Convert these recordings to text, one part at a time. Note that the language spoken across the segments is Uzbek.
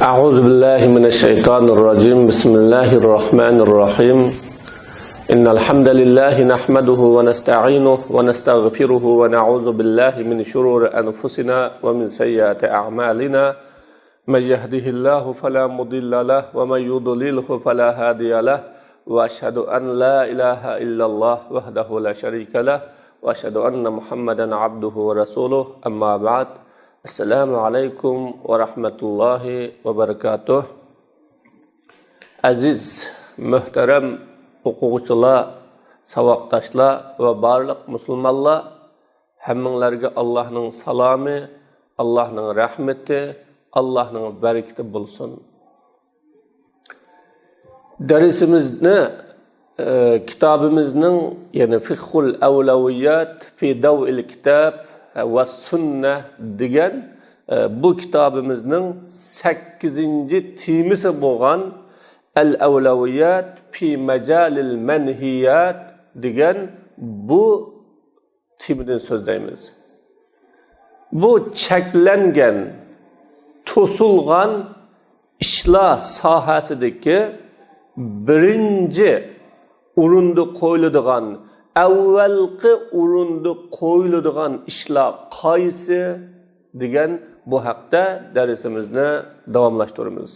أعوذ بالله من الشيطان الرجيم بسم الله الرحمن الرحيم إن الحمد لله نحمده ونستعينه ونستغفره ونعوذ بالله من شرور أنفسنا ومن سيئات أعمالنا من يهده الله فلا مضل له ومن يضلله فلا هادي له وأشهد أن لا إله إلا الله وحده لا شريك له وأشهد أن محمدا عبده ورسوله أما بعد Assalamu alaykum wa rahmatullahi wa barakatuh. Aziz, muhtaram o'quvchilar, saboqdoshlar va barliq musulmonlar, hammanglarga Allohning salomi, Allohning rahmati, Allohning barakati bo'lsin. Darsimizni kitobimizning, ya'ni Fiqhul Awlawiyat fi Daw'il Kitab va sunna degan bu kitobimizning 8-temisi bo'lgan Al-Awlawiyat fi Majalil Manhiyat degan bu temini so'zlaymiz. Bu cheklangan, to'silgan ishlar sohasidagi birinchi o'rinda qo'yiladigan avvalgi o'rinda qo'yiladigan ishlar qaysi degan bu haqda darsimizni davomlashtiramiz.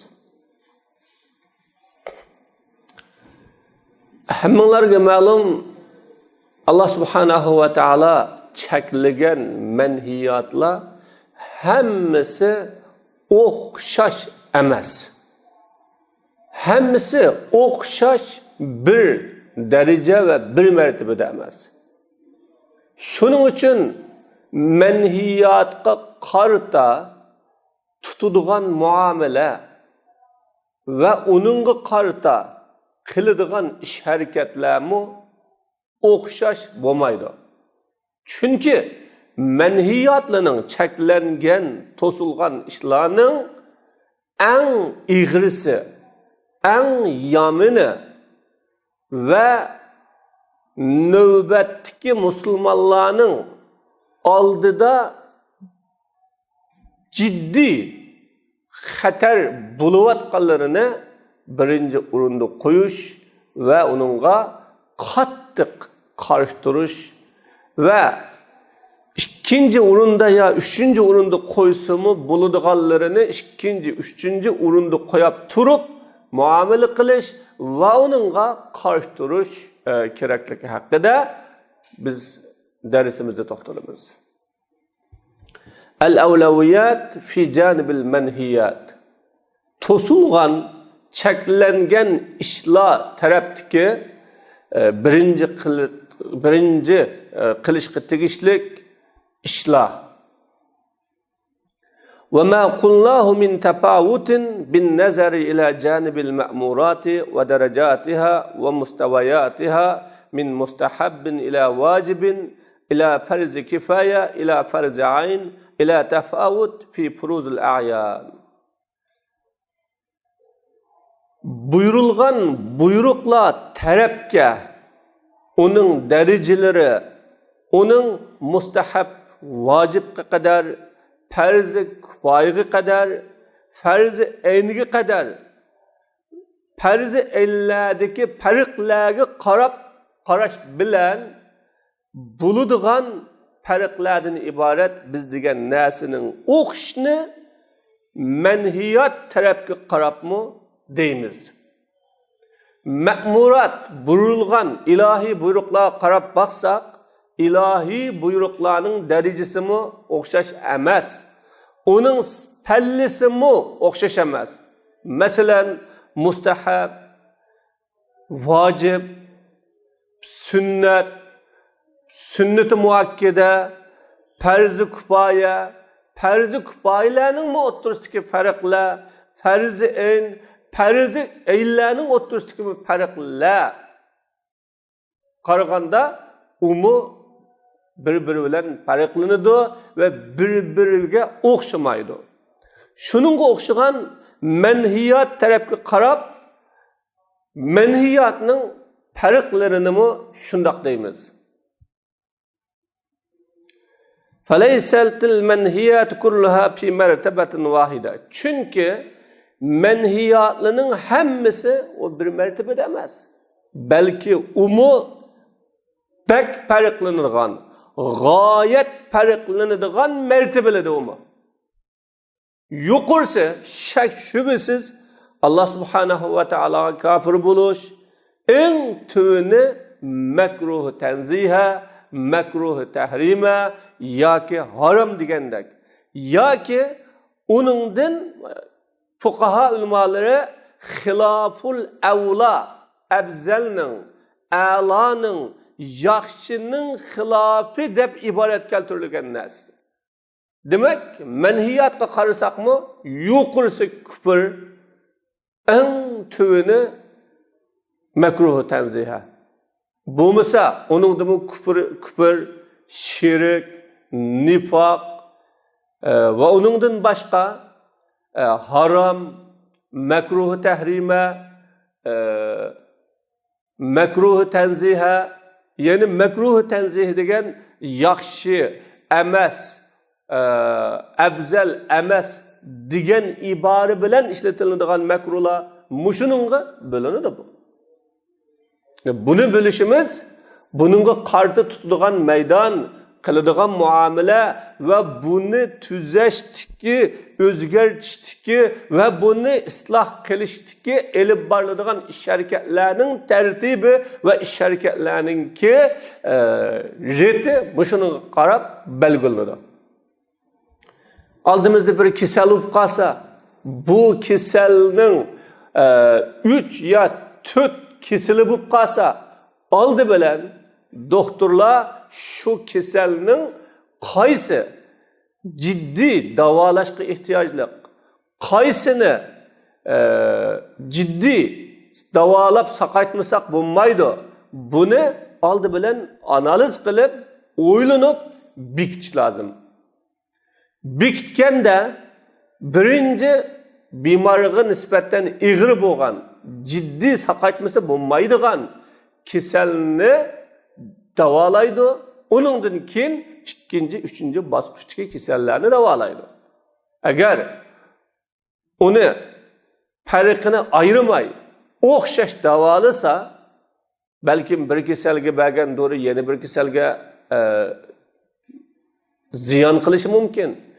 Hammanglarga ma'lum, Alloh subhanahu va taolo cheklagan manhiyatlar hammasi o'xshash emas. Hammasi o'xshash bir daraja va bir martabada emas. Shuning uchun manhiyatga qarta tutadigan muomala va uningga qarta qiladigan ish harakatlarmi o'xshash bo'lmaydi. Chunki manhiyatlarning cheklangan, to'silgan ishlarning eng ig'risi, eng yomoni ve növbetdeki Müslümanların aldıda ciddi xatar buluvatqanlarını birinci o'rinda qo'yish ve onunla qattiq qarshi turish ve ikkinchi o'rinda ya üçüncü o'rinda qo'ysimi bo'ladiganlarini ikkinchi, üçüncü o'rinda qo'yib turib muomala qilish va uningga qarshi turish kerakligi haqida biz darsimizda to'xtalamiz. Al-Awlawiyat fi janibil manhiyat. To'silgan, cheklangan ishlar tarafdagi birinchi qilishga tegishlik ishlar. وما قلناه من تفاوت بالنظر إلى جانب المأمورات ودرجاتها ومستوياتها من مستحب إلى واجب إلى فرض كفاية إلى فرض عين إلى تفاوت في فروض الأعيان. Buyurulgan buyruklar tarafga onun dereceleri, onun mustahab vacibga kadar, farz-ı kifoyaga qadar, farz-ı ayniga qadar, farz-ı illadagi farqlarga qarash bilan bo'ladigan farqlardan iborat biz degan narsaning o'qishni manhiyat tarafga qarabmi deymiz. Ma'murat buyurilgan ilahiy buyruqlarga qarab baqsaq, ilahi buyruqlarning darajasi mi o'xshash emas. Onun pallisi mi o'xshash emas. Masalan, mustahab, vacib, sünnet, sünnet-i muakkada, farz-ı kifoya, farz-ı kifoyalarning mi o'rtasidagi farqlar, farz-ı ayn, farz-ı aynlarning o'rtasidagi farqlar qaraganda umu bir-biri bilan farqlanadi ve bir-biriga o'xshamaydi. Shuningga o'xshagan manhiyat tarafga qarab, manhiyatning farqlarini mi shundoq deymiz. فَلَيْسَلْتِ الْمَنْهِيَاتُ كُلُّهَا فِي مَرْتَبَةٍ وَاحِدَةٍ. Çünkü menhiyatlının hemmisi o bir mertebede emas. Belki umu pek farklanadigan, gayet farklanadigan mertebelerde umu. Yuqursa şek şübhesiz Allah subhanahu ve ta'ala kafir buluş, en tüvünü mekruh tenzihe, mekruh tehrime, ya ki haram degandek, ya ki onundan fuqaha ulamaları xilaful evla, ebzelnin, alanın, yaxşının xilafı deb ibaret keltirilgan nas. Demek menhiyatga qarasaqmı, yuqursa küfür, en tüvünü mekruh tenzihe. Bo'lmasa onunda bu küfür, şirk, nifak ve onundan başka haram, mekruh tehrime, mekruh tenzihe, yani mekruh tenzih degen yaxşı emas, afzal emas degan ibora bilan ishlatiladigan makruhlar mushuningga bo'linadi bu. Buni bilishimiz, buningga qarshi tutadigan maydon, qiladigan muomala va buni tuzashdiki, o'zgartishdiki va buni isloh qilishdiki elib boriladigan ish harakatlarning tartibi va ish harakatlarininki reti mushunga qarab belgilanadi. Aldığımızda bir kisel olup kalsa, bu kiselnin 3 ya 4 kiseli olup kalsa, aldı bilen doktorlar şu kiselnin kaysı ciddi davalaşka ihtiyaclık, kaysını ciddi davalap sakaytmasak bulmaydı. Bunu aldı bilen analiz kılıp, oylanıp biktiş lazım. Bitkende birinci bimarlığı nispetten iğri boğan, ciddi sakaytması bulmaydıgan kiselini davalaydı. Onundan keyin ikinci, üçüncü basqıçtaki kisellerini davalaydı. Eğer onu farkını ayırmay, o'xshash davalasa, belki bir kiselge bergen doğru yeni bir kiselge ziyan qilishi mumkin.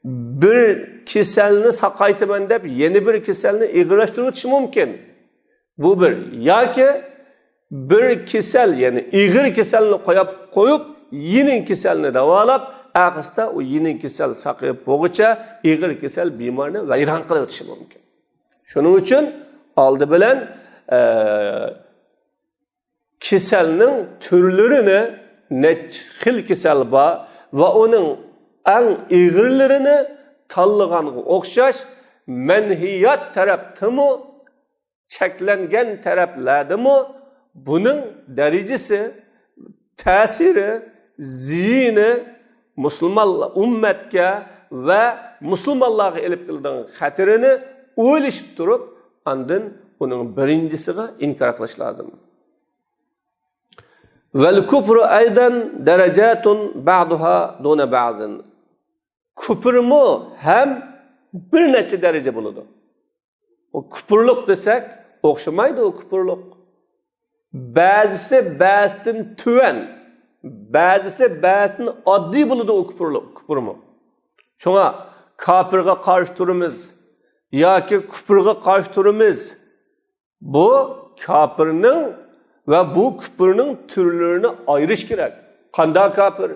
Bir kiselni saqaytaman deb yeni bir kiselni ig'irlashtirib o'tishi mumkin. Bu bir. Yoki bir kisel, yani ig'ir kiselni qo'yib yeni kiselni davolab, aqsda o yeni kisel saqayib bo'lguncha ig'ir kisel bemorni vayron qilib o'tishi mumkin. Shuning uchun oldi bilan kiselning turlarini, nech xil kisel bor ve onun en iğirlerini tanlığanı okşaş, menhiyat tarafı mı, çeklengen tarafladı mı, bunun derecesi, tesiri, zihni, Müslüman ümmetke ve Müslümanlığa elip kıldığın hatirini o'ylashib turib, andın onun birincisiga inkar qilish lazım. Vel kufru aydan derecatun ba'duha duna ba'zin. Küfürmü hem bir neçe derece buludu. O küfürlük desek, okşamaydı o küfürlük. Bazısı bazıdan tüven, bazısı bazıdan addi buludu o küfürmü. Şuna kafirge karşı turumuz, ya ki küfürge karşı turumuz, bu kafirinin ve bu küfürün türlerini ayrış gerek. Kanda kafir.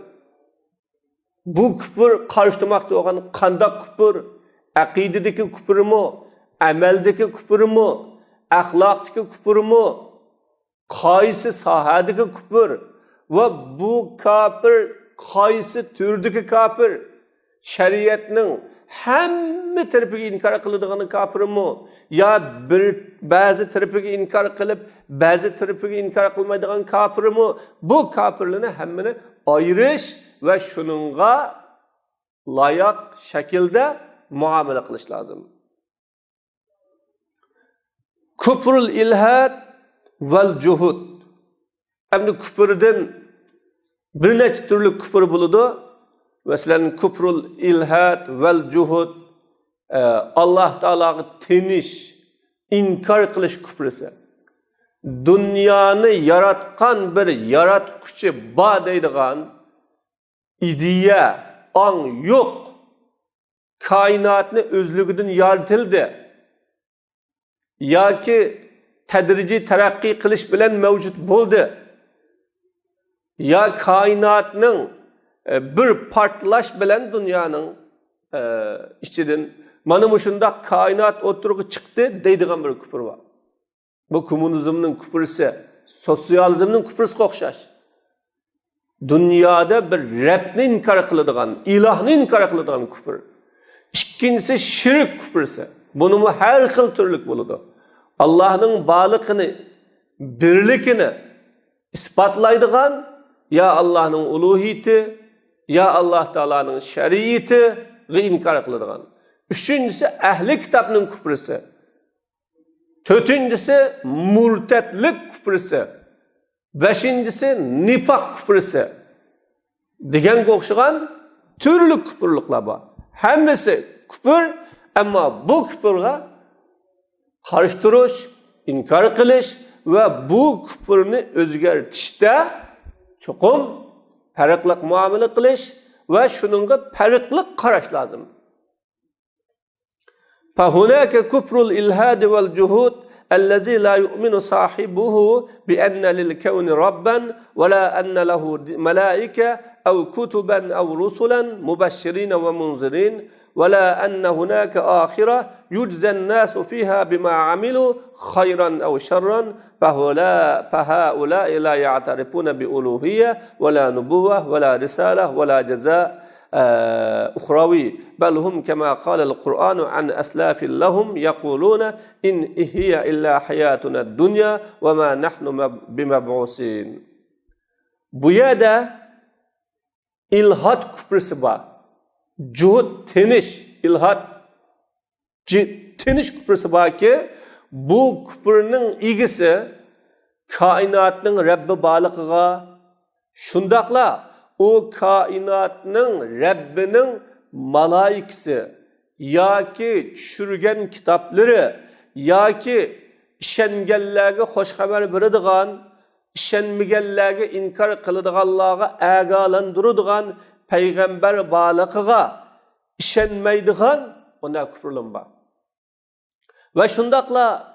Bu küfür karıştırmakta olan kanda küfür, akidedeki küfür mü, ameldeki küfür mü, ahlaktaki küfür mü, kaysı sahadaki küfür ve bu kafir kaysı türdeki kafir, şeriatının hamma tarafiga inkar qiladigan kafirmi, ya bir ba'zi tarafiga inkar qilib, ba'zi tarafiga inkar qilmaydigan kafirmi, bu kafirlarni hammani ayirish ve shuningga loyiq shaklda muomala qilish lozim. Kufrul ilhad vel juhud. Endi kufrdan bir necha turli kufr bo'ladi. Mesela küfrül ilhad vel cuhud, Allah Teala'yı teniş, inkar kılış küfrisi. Dünyanı yaratkan bir yaratkuçu ba deydigan ideya, an yok. Kainatını özlüğüdün yaratıldı. Ya ki tedrici terakki kılış bilen mevcut buldu. Ya kainatının bir partlaş bilen dünyanın içinden mana muşunda kainat oturuğu çıktı deydigan bir küfür var. Bu komünizmnin küfürüsü, sosyalizmnin küfürüsü okşaş. Dünyada bir Rabbni inkar kılıdığan, ilahni inkar kılıdığan küfür. İkincisi şirk küfürüsü. Bunun her xil türlük buludu. Allah'ın bağlılığını, birlikini ispatlaydıgan ya Allah'ın uluhiyeti, ya Allah Teala'nın şeriyeti ve inkar kılıdığan. Üçüncüsü ehli kitabının küfürüsü. Dördüncüsü murtetlik küfürüsü. Beşincisi nifak küfürüsü. Digen okşagan türlü küfürlükler var. Hemisi küfür ama bu küfürge karıştırış, inkar kılış ve bu küfürünü özgertişte çokum farklı muamele kılış ve şununla farklı karaş lazım. فَهُنَاكَ كُفْرُ الْإِلْهَادِ وَالْجُهُودِ الَّذِي لَا يُؤْمِنُ صَاحِبُهُ بِأَنَّ لِلْكَوْنِ رَبًّا وَلَا أَنَّ لَهُ مَلَائِكَةً أَوْ كُتُبًا أَوْ رُسُلًا مُبَشِّرِينَ وَمُنْذِرِينَ وَلَا أَنَّ هُنَاكَ آخِرَةً يُجْزَى النَّاسُ فِيهَا بِمَا عَمِلُوا خَيْرًا أَوْ شَرًّا فَهَؤُلَاءِ لَا يَعْتَرِفُونَ بِأُلُوهِيَّةٍ وَلَا نُبُوَّةٍ وَلَا رِسَالَةٍ وَلَا جَزَاءٍ أخروي بل هم كما قال القرآن عن أسلاف لهم يقولون إن هي إلا حياتنا الدنيا وما نحن بمبعوثين. Bu yerde ilhat küfrüsü var. Cuhud teniş, ilhat teniş küfrüsü var ki bu küfrünün ilgisi kainatının Rabbi balıkıga şundakla o kainatının Rabbinin malaikisi ya ki çürügen kitapları ya ki işengellerge hoş haber veredigan, işenmigellerge inkar kılıdığanlarga ağalandırıdığan peygamber balıkıga işenmeydigan ona küfürlüm var. Ve şundakla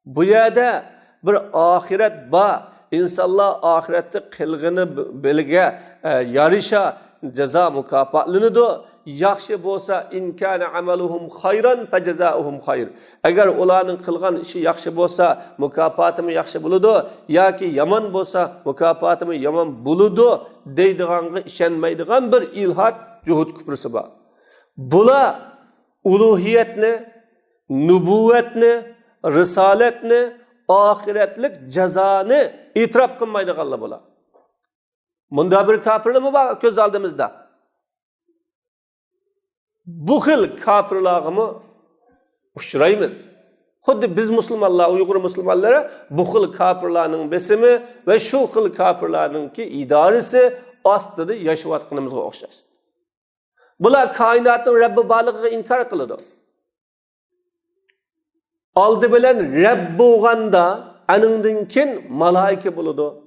bu yerde bir ahiret var. İnsanlar ahirette kılgını bilge yarışa ceza mükafatlanıdı. Yaxşı bolsa inkâne ameluhum hayran fe cezauhum hayr. Eğer onların kılgan işi yaxşı bolsa mükafatımı yaxşı buludu ya ki yaman bolsa mükafatımı yaman buludu deydiğanı işenmeydiğan bir ilhat cuhud küfrüsü var. Bula uluhiyetni, nübüvvetni, risaletni, ahiretlik cezanı itiraf kılmaydiğanlar bula. Bunda bir kafirliği var göz aldığımızda. Bu xil kafirliğimi uçurayımız. Xuddi biz Müslümanlar, Uygur Müslümanlara bu xil kafirliğinin besimi ve şu xil kafirliğinin ki idaresi aslında yaşayatkanımızga okşaş. Bular kainatın Rabbi balığı inkar kılıdı. Aldı bilen Rabbi oğanda anındınkin malaike buludu.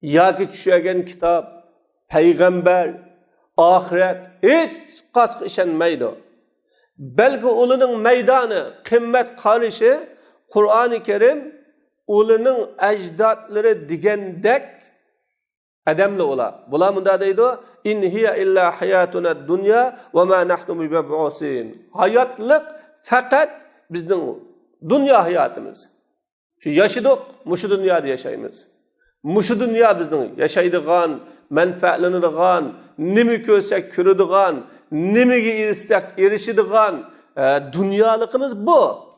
Ya ki düşegen kitap, peygamber, ahiret hiç kaskı işenmeydi. Belki ulunun meydanı, kımmet karışı, Kur'an-ı Kerim ulunun ecdatları digendek edemli ola. Bula munda deydi, in hiye illa hayatuna dünya ve ma nahnu bimeb'usin. Hayatlık fakat bizden dünya hayatımız. Şu yaşadık, muşu dünyada yaşayımız. Muşu dünya bizden yaşaydıgan, menfaatlanıdığan, nimi kösek kürüdüğan, nimiga erişidigan dünyalıkımız bu.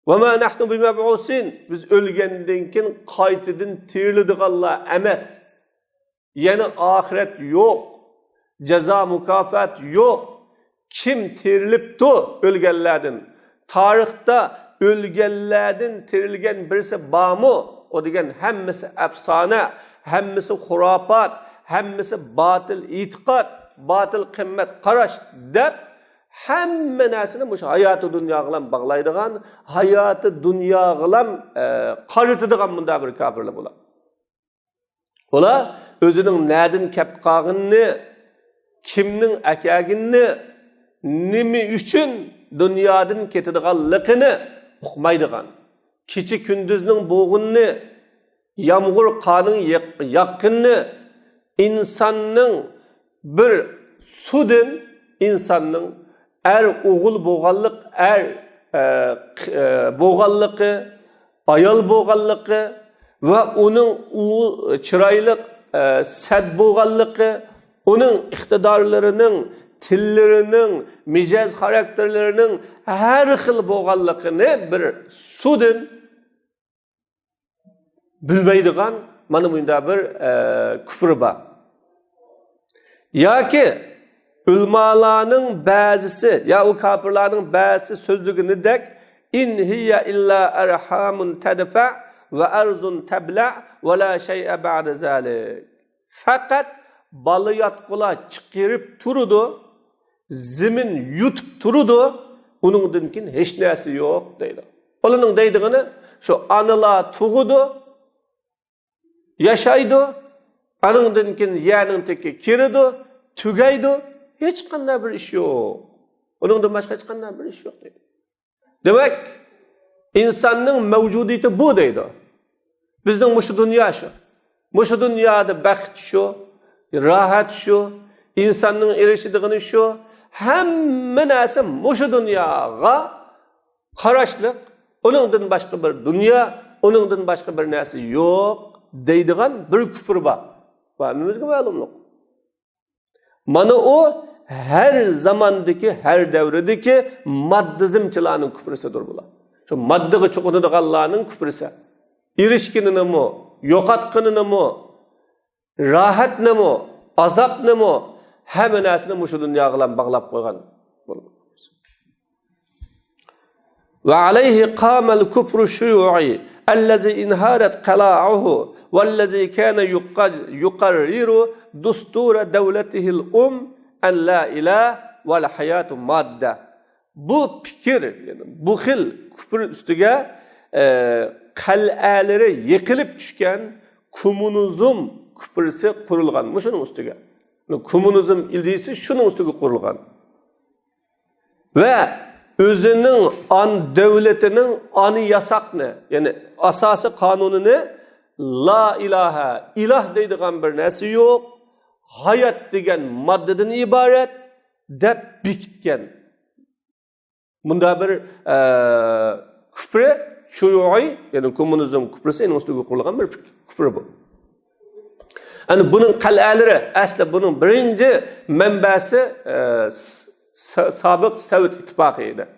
وَمَا نَحْنُ بِمَبْعُوسِينَ Biz ölgendenkin qaytidin tirildiğanlar emes. Yani ahiret yok, ceza mükafat yok. Kim tirilipti ölgenlerden? Tarihte ölgenlerden tirilgen birisi bağımı, o degen hemmisi efsane, hemmisi hurafat, hemmisi batıl itikat, batıl kımmet karaş dep, hamma narsani o'sha hayoti dunyo bilan bog'laydigan, hayoti dunyo bilan qaritadigan bunda bir kofirlar bo'ladi. Ular o'zining nadin kelib qolganini, kimning akaginni, nima uchun dunyodan ketadiganligini uqmaydigan, kecha kunduzning bo'g'inni, yağmur qonning yaqinni, insonning bir sudin insonning o'g'il bo'lganlik, bo'lganligi, ayol bo'lganligi va uning chiroyli sad bo'lganligi, uning iqtidorlarining, tillarining, mijoz xarakterlarining har xil bo'lganligini bir sudin bilmaydigan mana bunda bir kufr bor. Yoki ulmolarning ba'zisi ya o kofirlarning ba'zisi so'zligidek in hiya illa arhamun tadfa va arzun tabla va la shay'a ba'da zalik. Faqat balayatqular chiqirib turdi, zimin yutib turdi, uningdan keyin hech narsa yo'q deydi. Ularning deydigini shu analar tug'idi, yaşaydı, anından keyin yerning teki kiridi, tugaydi, hech qanday bir ish yo'q. Uningdan boshqa hech qanday bir ish yo'q deydi. Demak, insonning mavjudiyati bu deydi. Bizning mushu dunyo shu. Mushu dunyoda baxt shu, rohat shu, insonning erishadigan shu, hamma narsa mushu dunyoga qarashliq, uningdan boshqa bir dunyo, uningdan boshqa bir narsa yo'q deydigan bir kufr bor. Va hammamizga ma'lumlik. Mana o her zamandaki, her devredeki maddizmchilarning kufrisidir bular. Şu maddiga cho'qinadiganlarning kufrisi. Erishkinini mi, yo'qotqinini mi, rohatni mi, azobni mi, hamma narsani mushu dunyo bilan bog'lab qo'ygan. Va alayhi qama al-kufru shuyu'i allazi inharat qala'uhu wallazi kana yuqarriru dustura davlatihi an la ilah vel hayatu madda. Bu fikir, yani bu xil kufr ustiga qal'alari yiqilib tushgan kommunizm kufrisi qurilgan. Shuning ustiga. Kommunizm idisi shuning ustiga qurilgan. Ve özünün an devletinin anı yasakını, yani asası kanununu la ilahe, ilah deydiğen bir nesi yok, hayat degen maddeden ibaret dep bikitken. Bunda bir küfre, şuyu'i, yani komünizm küfresi en üstüge kurulan bir küfre bu. Yani bunun kal'aları, aslında bunun birinci menbası sabık Sovet ittifaqıydı.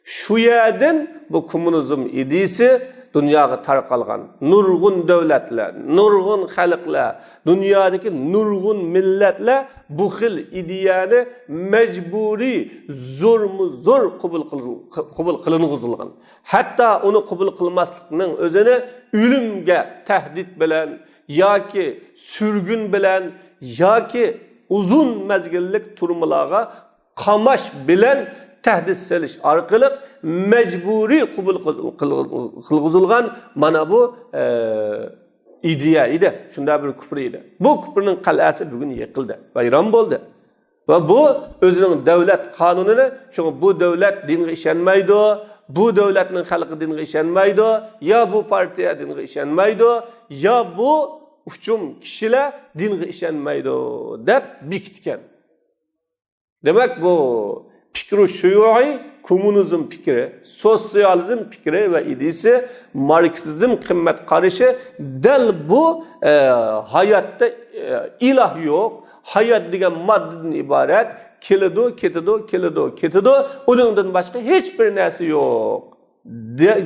Şu yerden bu komünizm idisi dünyaya tarqalgan. Nurgun devletler, nurgun halklar, dünyadaki nurgun milletler bu xil ideyani mecburi zor qabul qilinğizilgan. Hatta onu qabul qilmaslikning o'zini ölümge tehdit bilen, yoki sürgün bilen, yoki uzun mezgillik turmalarga qamash bilen tehdit selish orqali mecburi qabul qilg'izilgan mana bu ideya edi. Shunda bir kufr edi. Bu kufrning qal'asi bugun yiqildi, vayron bo'ldi. Va bu o'zining davlat qonunini, shunga bu davlat dinga ishonmaydi, bu davlatning xalqi dinga ishonmaydi, ya bu partiya dinga ishonmaydi, ya bu uchum kishilar dinga ishonmaydi deb bekitgan. Demek bu fikri şuyu'i, komünizm fikri, sosyalizm fikri ve idisi, marksizm kıymet karışı del bu hayatta ilah yok, hayat degen maddeden ibaret, kelidu, onundan başka hiçbir nesi yok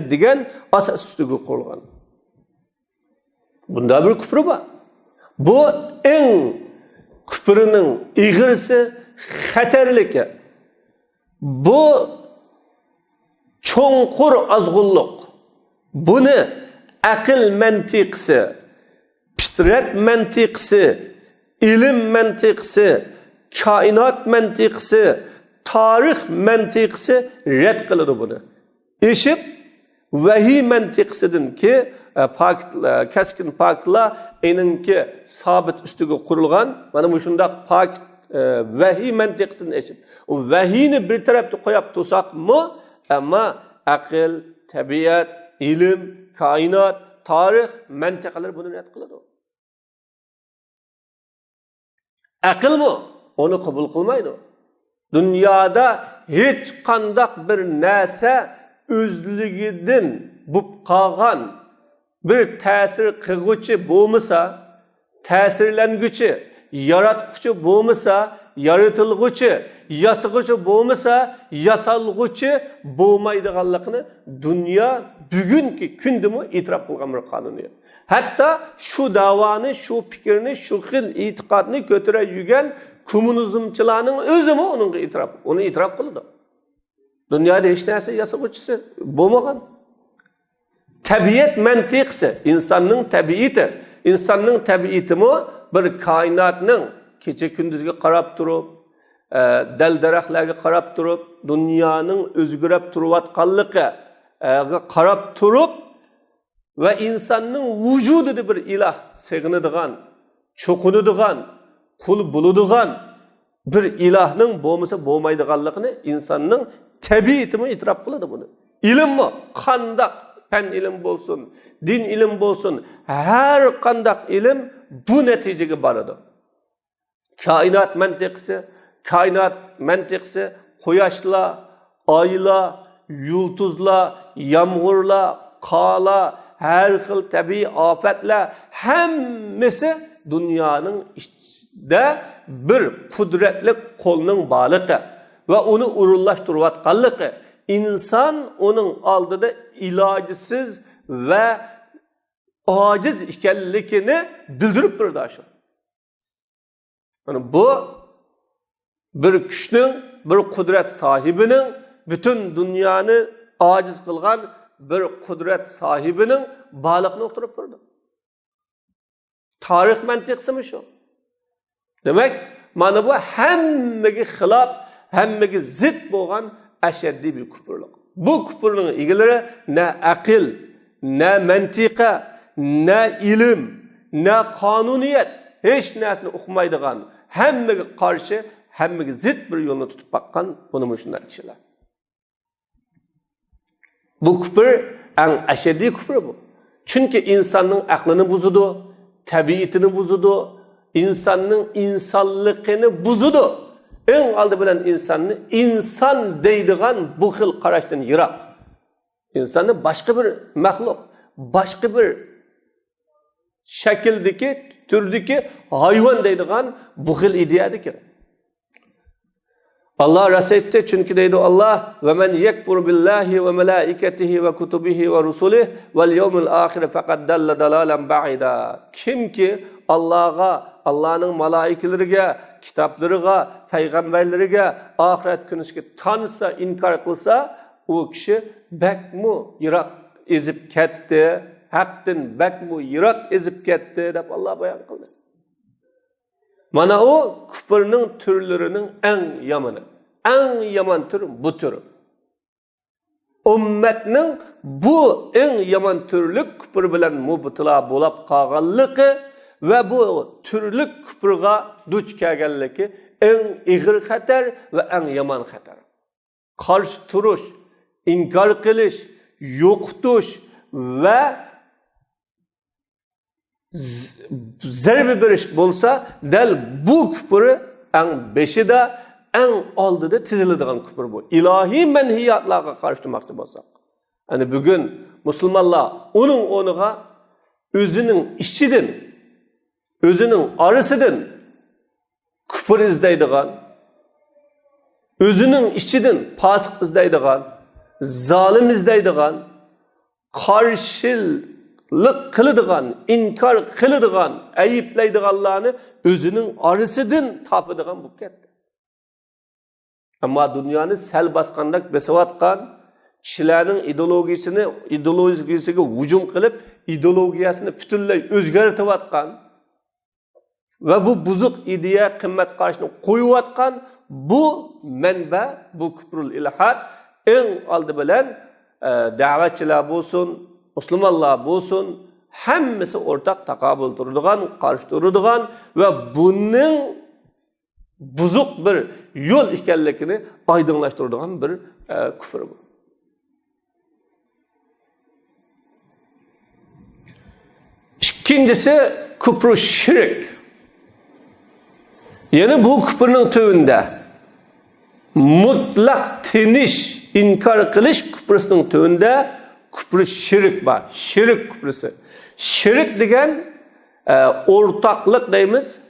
degen asas üstüge koyulgan. Bunda bir küfür var. Bu en küfrünün iğirsi, xatarligi. Bu cho'nqur azg'unliq. Buni aql mantiqsi, fitrat mantiqsi, ilm mantiqsi, koinot mantiqsi, tarix mantiqisi red qiladi buni. Eshib vahiy mantiqisidan ki kaskin faktlar eninki sabit üstüge kurulgan mana bu şundaq fakt vahiy mantiqisidan eshib. O vahiyni bir tarafta qo'yib tursak mı? Ama aql, tabiat, ilim, kainat, tarix, mantiqalar buni red qiladi. Aql mı? Onu qabul qilmaydi. Dunyoda hech qandaq bir narsa o'zligidan bo'lib qolgan bir ta'sir qilguvchi bo'lmasa, ta'sirlanguchi, yaratquchi bo'lmasa, yaratilguchi, yasag'uchi bo'lmasa, yasalg'uchi bo'lmaydiganligini dunyo bugungi kundami e'tirof qilgan bir qonuniyat. Hatta şu davani, şu fikrini, şu xil e'tiqodni ko'tarib yurgan kommunizmchilarning o'zimi onu e'tirof qildi. Dunyoda hech narsa yasag'uchisi bo'lmagan. Tabiat mantiqsi, insonning tabiatimi bir koinotning kecha kunduzga qarab turib, dal-daraxtlarga qarab turib, dunyoning o'zgarib turayotganligiga qarab turib ve insanın vücudida bir ilah seg'inadigan, cho'qinadigan, qul bo'ladigan bir ilahning bo'lmasa bo'lmaydiganligini insonning tabiatimi e'tirof qiladi buni. Ilmmi? Qandaq fen ilim bo'lsin, din ilim bo'lsin, her qandaq ilim bu natijaga boradi. Kainat mantiqisi, quyoshlar, oylar, yulduzlar, yomg'irlar, qala, her xil tabiiy ofatlar hammasi dunyoning ichida bir qudratli qo'lning borligi va uni urullashtirayotganligi inson uning oldida ilojisiz va ojiz ekanligini bildirib turadi shu. Yani bu bir kuchning, bir qudrat sohibining bütün dunyoni ojiz qilgan bir kudret sahibinin balıqni o'tirib turdi. Tarix mantiqsimi shu? Demek, mana bu hammaga xilof, hammaga zid bo'lgan ashaddiy bir kufrlik. Bu kufrning egalari na aql, na mantiqa, na ilim, na qonuniyat hech narsani o'qimaydigan, hammaga qarshi, hammaga zid bir yo'lni tutib baqqan buni shunday kishilar. Bu küfür en aşeddi küfür bu. Çünkü insanın aklını buzudu, tabiatını buzudu, insanın insanlığını buzudu. En aldı bilen insanını insan deydiğen bu xil qarashdan yiroq. İnsanı başka bir mahluk, başka bir şekildeki, türdeki hayvan deydiğen bu xil ideyadır. Allah rasayette çünkü deydi Allah ve men yekfur billahi ve melaiketihi ve kutubihi ve rusulihi vel yevmil ahire faqad dalla dalalan ba'ida. Kim ki Allah'ın malaikelerine, kitaplarına, peygamberlerine, ahiret gününe tanısa, inkar kılsa o kişi bekmu yirak ezip ketti, haktan bekmu yirak ezip ketti deb Allah bayan kıldı. Mana o küfrning türlerinin en yamani. En yaman tür bu tür. Ümmetning bu en yaman türlük küfr bilen mubtila bo'lib qolganligi ve bu türlük küfrga duch kelganligi en ig'ir xatar ve en yaman xatar. Qarshi turish, inkar qilish, yo'qotish ve zarbe berish bo'lsa, dal bu küfrü en beşida, en oldida tiziladigan küfr bu. İlahi menhiyatlarga qarshi turmoqchi bo'lsak. Yani bugün Müslümanlar onun onuğa özünün işçidin, özünün arısıdın küfür izleydigan, özünün işçidin fasık izleydigan, zalim izleydigan, karşılık kılıdigan, inkar kılıdigan, ayıplaydiganlarını özünün arısıdın tapıdigan bu ketdi. Ama dünyanı sel baskandak besavatkan, kişilerin ideolojisiga hücum kılıp, ideologiyasını bütünley özgertivatkan ve bu buzuk ideya kıymet karşısına koyuvatkan bu menba, bu küfrül ilhad en aldı bilen davetçiler bulsun, Müslümanlar bulsun, hemmisi ortak takabül durduğun, karşı durduğun ve bunun buzuk bir yol ikenlikini aydınlaştırduğun bir küfür bu. İkincisi küfrü şirk. Yani bu küfrünün tövünde mutlak tiniş, inkar kılış küfrüsünün tövünde küfrü şirk var. Şirk küfrüsü. Şirk degen ortaklık deyimiz.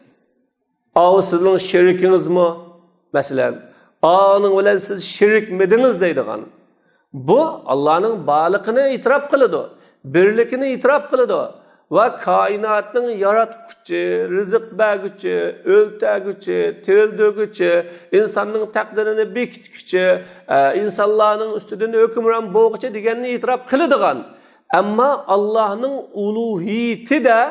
Ağı sizin şirkiniz mi? Mesela ağının bilen siz şirk midiniz deydiğen. Bu Allah'ın bağlılığını itiraf kılıdı. Birlikini itiraf kılıdı. Ve kainatın yaratgıcı, rızık bergücü, öltegücü, tirildigücü, insanın takdirini bekitgücü, insanların üstünden hükümran boğucu degenini itiraf kılıdıgan. Ama Allah'ın uluhiyeti de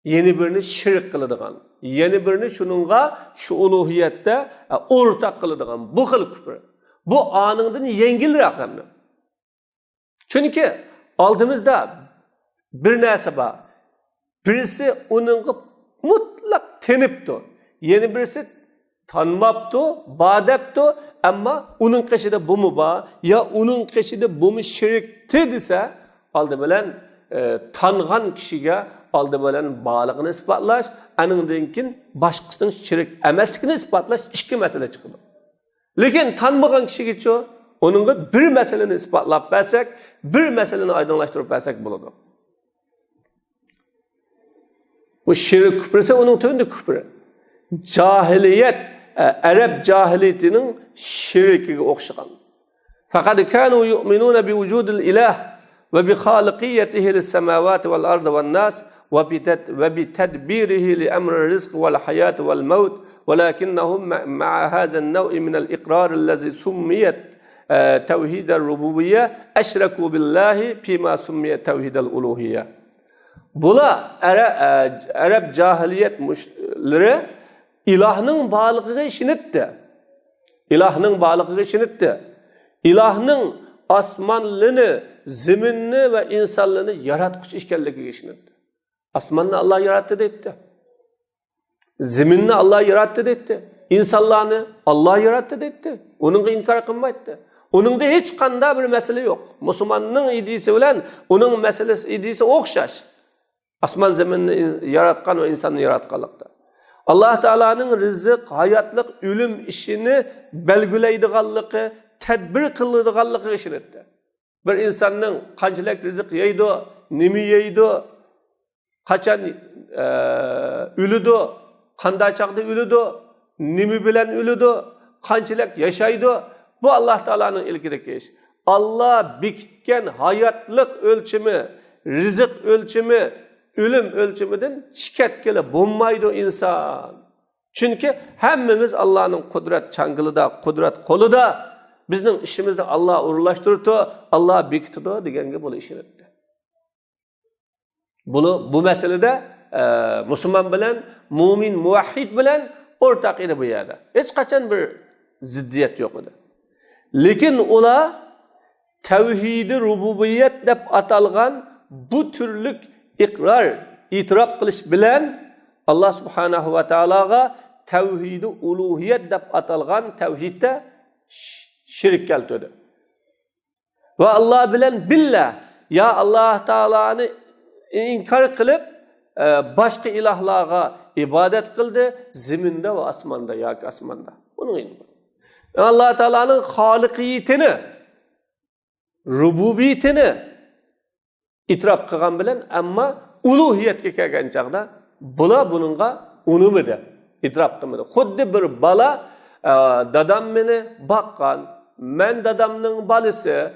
yeni birini şirk kılıdıgan. Yeni birini şununla şu uluhiyette ortak kılıdıgan. Bu kıl küfür. Bu anından yengil rakamlı. Çünkü aldığımızda bir narsa var. Birisi onun mutlak tenipti. Yeni birisi tanmaptı, badepti ama onun keşide bu mu var ya onun keşide bu mu şirkti dese aldı bilen tanıgan kişiye aldı bilen bağlılığını ispatlaş, anındankin başkasının şirk emeslikini ispatlaş, iki mesele çıkıyor. Lakin tanımagan kişi geçiyor, onun bir meseleni ispatlap versek, bir meseleni aydınlaştırıp versek buludu. Bu şirk küfrüse onun tövünde küfrü. Cahiliyet, Arap cahiliyetinin şirkine okşayan. Fakat kanu yu'minuna bi vücudil ilah ve bi halikiyetihi lis semavati vel ardı vel nas ve bi tedbirihi li emri rizq vel hayat vel maut walakinnahum ma'a hadha an-naw' min al-iqrar allazi summiyat tevhid el-rububiyye eşreku billahi fima summiyat tevhid el-uluhiyye. Bula Arap cahiliyet müşrikleri ilahının bağlılığı işinitti. İlahının bağlılığı işinitti. İlahının asmanlığını, zeminini ve insanlığını yaratmış işkelliği işinitti. Asmanını Allah yarattı detti. Zeminini Allah yarattı detti. İnsanlarını Allah yarattı detti. Onun inkar kılmaydı. Onun da hiç kanda bir mesele yok. Müslümanın idisi bilen onun meselesi idisi okşaş. Asman zeminini yaratkan ve insanı yaratkanlıkta. Allah Teala'nın rızık, hayatlık, ölüm işini belgüleydiğallığı, tedbir kıldığı işini etti. Bir insanın kaçlık rızık yeydi, nimi yeydi, kaçan ülüdü, kanda çaktı ülüdü, nimi bilen ülüdü, kaçlık yaşaydı. Bu Allah Teala'nın ilgideki iş. Allah bikitken hayatlık ölçümü, rızık ölçümü, ölüm ölçümüden şiketkele bulmaydı insan. Çünkü hemmimiz Allah'ın kudret çangılıda, kudret koluda, bizim işimizde Allah uğurlaştırdı, Allah biktidı degenge bunu işin etti. Bu meselede Müslüman bilen, mümin, muvahhid bilen ortak idi bu yerde. Hiç kaçan bir ziddiyet yok idi. Lekin ola tevhid-i rububiyet dep atalgan bu türlük ikrar, itiraf kılış bilen Allah subhanahu ve ta'alaga tevhid-i uluhiyet dep atalgan tevhidde şirk keltedi. Ve Allah bilen billah ya Allah Teala'nı inkar kılıp başka ilahlara ibadet kıldı zeminde ve asmanda ya asmanda. Bunun ilmi. Allah Teala'nın halikiyetini, rububiyetini itiraf kılgan bilen ama uluhiyetke kelgen çağda bula bununla unumida itiraf kılmadı. Xuddi bir bala dadam meni bakkan, men dadamның balısı,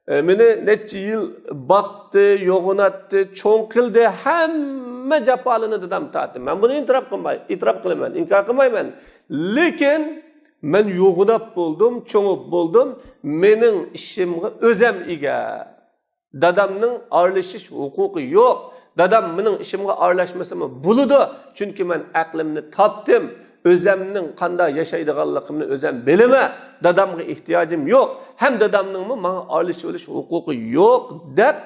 meni neçe yıl baktı, yoğunattı, çoğun kıldı, hemme capalını dadam tattı. Ben bunu itiraf kılmayın, inkar kılmayın. Lekin men yoğunap buldum, çoğup buldum, menin işimge özem ige. Dadamның arlaşış hukuku yok. Dadam menin işimge arlaşmasımı buludu. Çünkü ben aklimni taptım. özümning qanday yashaydiganligimni o'zim bilama, dadamga ehtiyojim yo'q, ham dadamningmi menga olish o'lish huquqi yo'q deb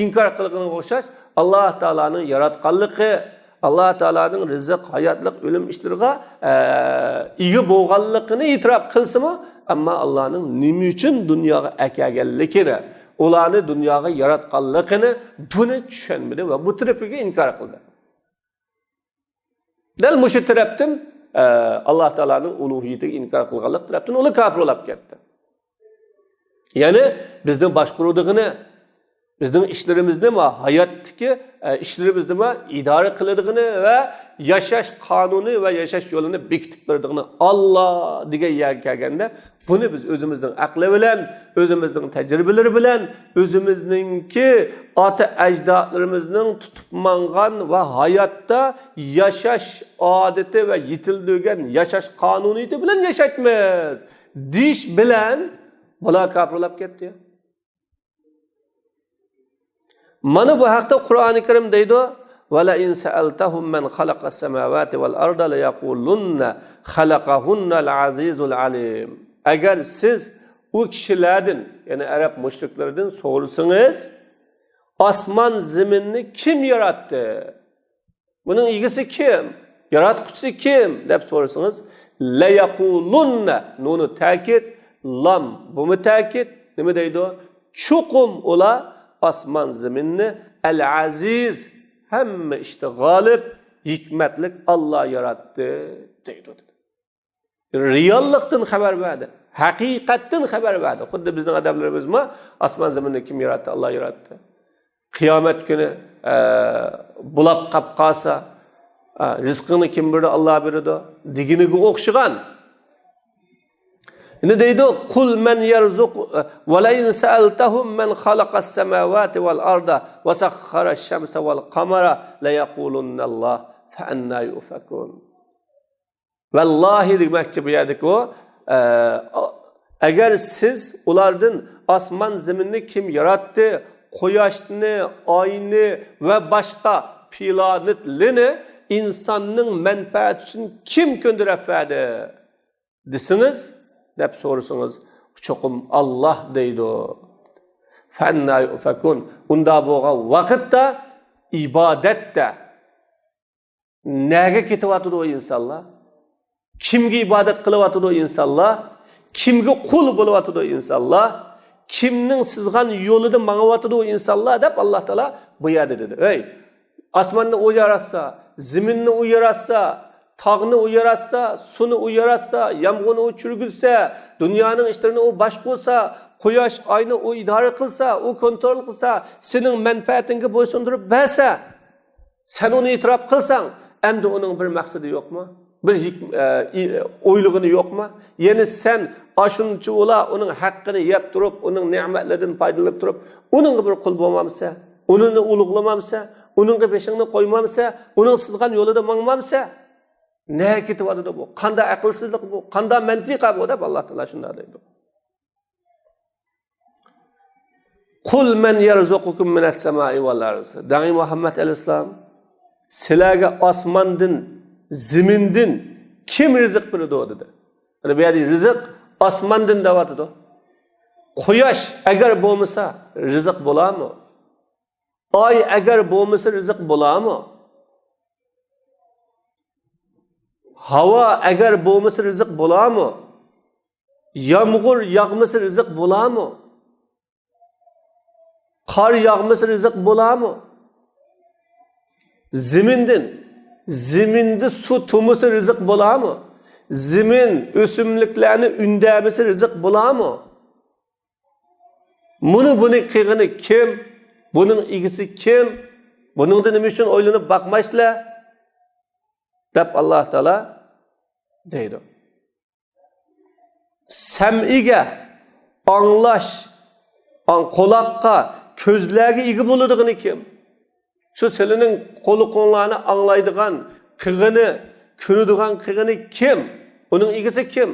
inkor qilganiga o'xshash Alloh taolaning yaratganligi, Alloh taolaning rizq, hayotlik, o'lim ishlariga ega bo'lganligini e'tirof qilsa-mu, ammo Allohning nima uchun dunyoga kelganligini, ularni dunyoga yaratganligini buni tushunmadi va bu tarafiga inkor qildi. Dal mushu tarafdan Alloh taolaning ulug'iyatiga inkor qilganlik tarafdan ular kofir bo'lib ketdi. Ya'ni bizning boshqaruvdigini, bizning ishlarimizni va hayotdagi ishlarimizni idora qiladiganini va yashash qonuni va yashash yo'lini bekitib beradiganini Alloh degan yerga kelganda, buni biz o'zimizning aqli bilan, o'zimizning tajribalari bilan, o'zimizningki ota ajdodlarimizning tutib mangan va hayotda yashash odati va yetildigan yashash qonuniyati bilan yashaymiz. Dish bilan bular kofirlab ketdi. Mana bu haqda Qur'oni Karim deydi: "Va la in sa'altahum man khalaqas samawati wal arda la yaqulunna khalaqahunnal azizul alim." Agar siz o kishilardan, ya'ni arab mushriklardan so'rasangiz, osmon zaminni kim yaratdi? Buning egasi kim? Yaratquchisi kim deb so'rasangiz, la yaqulunna, nunu ta'kid, lam bu ta'kid, nima deydi? Chuqum ular osmon zaminni al-aziz, hamma ishda g'olib, hikmatlik Alloh yaratdi deydi. Reallikdan xabar berdi, haqiqatdan xabar berdi. Xuddi bizning adamlarimizmi osmon zaminni kim yaratdi? Alloh yaratdi. Qiyomat kuni bulab qolib qolsa, rizqini kim berdi? Alloh berdi deginiga o'xshagan. Ne deydi? Kul men yerzuq ve la in sa'altahum men halaqas semawati vel arda ve sakhkharash şemse vel kamera la yaqulunna Allah fa anna yufakun. Vallahi demakçi bu yerdeki o, eğer siz ulardan osmon zaminni kim yarattı, quyoshni, oyni ve başka planetlerini insanның menfaati için kim gönderefedi desiniz, deb so'rasangiz, cho'qim Alloh deydi. Fanna yufakun. Unda bo'lgan vaqtda ibodatda nega ketyapti o insonlar? Kimga ibodat qilyapti o insonlar? Kimga qul bo'lyapti o insonlar? Kimning sizgan yo'lida mangayapti o insonlar deb Alloh taolo bu yerda dedi. Ey, osmonni u yaratsa, zaminni u yaratsa, tağını o yaratsa, sunu o yaratsa, yağmurni o çürgüzse, dünyanın işlerini o başqursa, quyosh ayni o idare qilsa, o kontrol qilsa, senin menfaatinga bo'ysundirib bersa, sen onu itiraf qilsang, endi onun bir maqsadi yo'qmi? Bir o'ylig'ini yo'qmi? Yani sen ashuncha ola onun haqqini yeb turib, onun ne'matlaridan foydalanib turib, onun bir qul bo'lmamsa, uni ulug'lamamsa, onun peshingni qo'ymamsa, onun sizgan yo'lida mangmamsa, ne ketyapti bu? Qanday aqlsizlik bu? Qanday mantiqa bu deb Alloh taolo shunday deydi. Qul men yarzuqukum minas samai wal ardi. Dangi Muhammad alayhisalom, sizlarga osmondan, zamindan kim rizq beradi dedi. Mana bu yerda rizq osmondan deyapti. Quyosh agar bo'lmasa rizq bo'larmi? Oy agar bo'lmasa rizq bo'larmi? Hava eğer boğması rızık bular mı? Yağmur yağması rızık bular mı? Kar yağması rızık bular mı? Ziminde su tumusu rızık bular mı? Zimin ösümlüklerini ündemesi rızık bular mı? Bunu kıyığını kim? Bunun ilgisi kim? Bunun da ne için oylanıp bakmaysılar? Deb Allah Teala deydi. Sem'iga, anlash, quloqqa, ko'zlarga ega bo'ladigan kim? Shu sizlarning qo'li-qo'llarni anglaydigan, qig'ini, ko'radigan qig'ini kim? Uning egasi kim?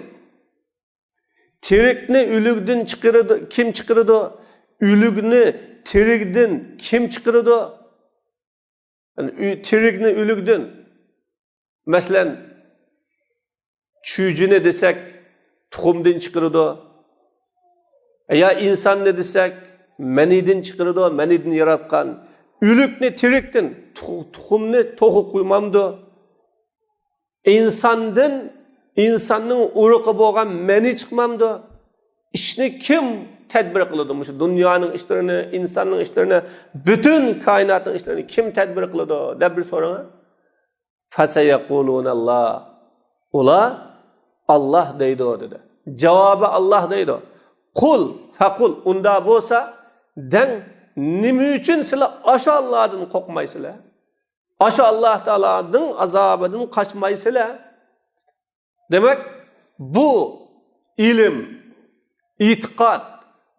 Tirikni o'likdan chiqaradi, kim chiqaradi? O'likni tirikdan kim chiqaradi? Yani tirikni o'likdan. Mesela Çücüne desek tuxumdan çıkırdı. Ya insan ne desek meniden çıkırdı, meniden yaratkan. Ülükni tiriktin, tuxumni toxu kuymamdı. İnsanın uruqi bo'lgan meni chiqmamdi. İşni kim tedbir qiladi? Şu dünyanın işlerini, insanın işlerini, bütün kainatın işlerini kim tedbir qiladi? Deb bir so'rang. Fasayaquluna Allah. Ular Allah deydi dedi. Cevabı Allah deydi. Kul, faqul unda bo'lsa, den nima uchun sizlar aşa Allah'dan qo'rqmaysizlar? Aşa Allah Teala'nın azabından kaçmaysizlar. Demek bu ilim, itiqad,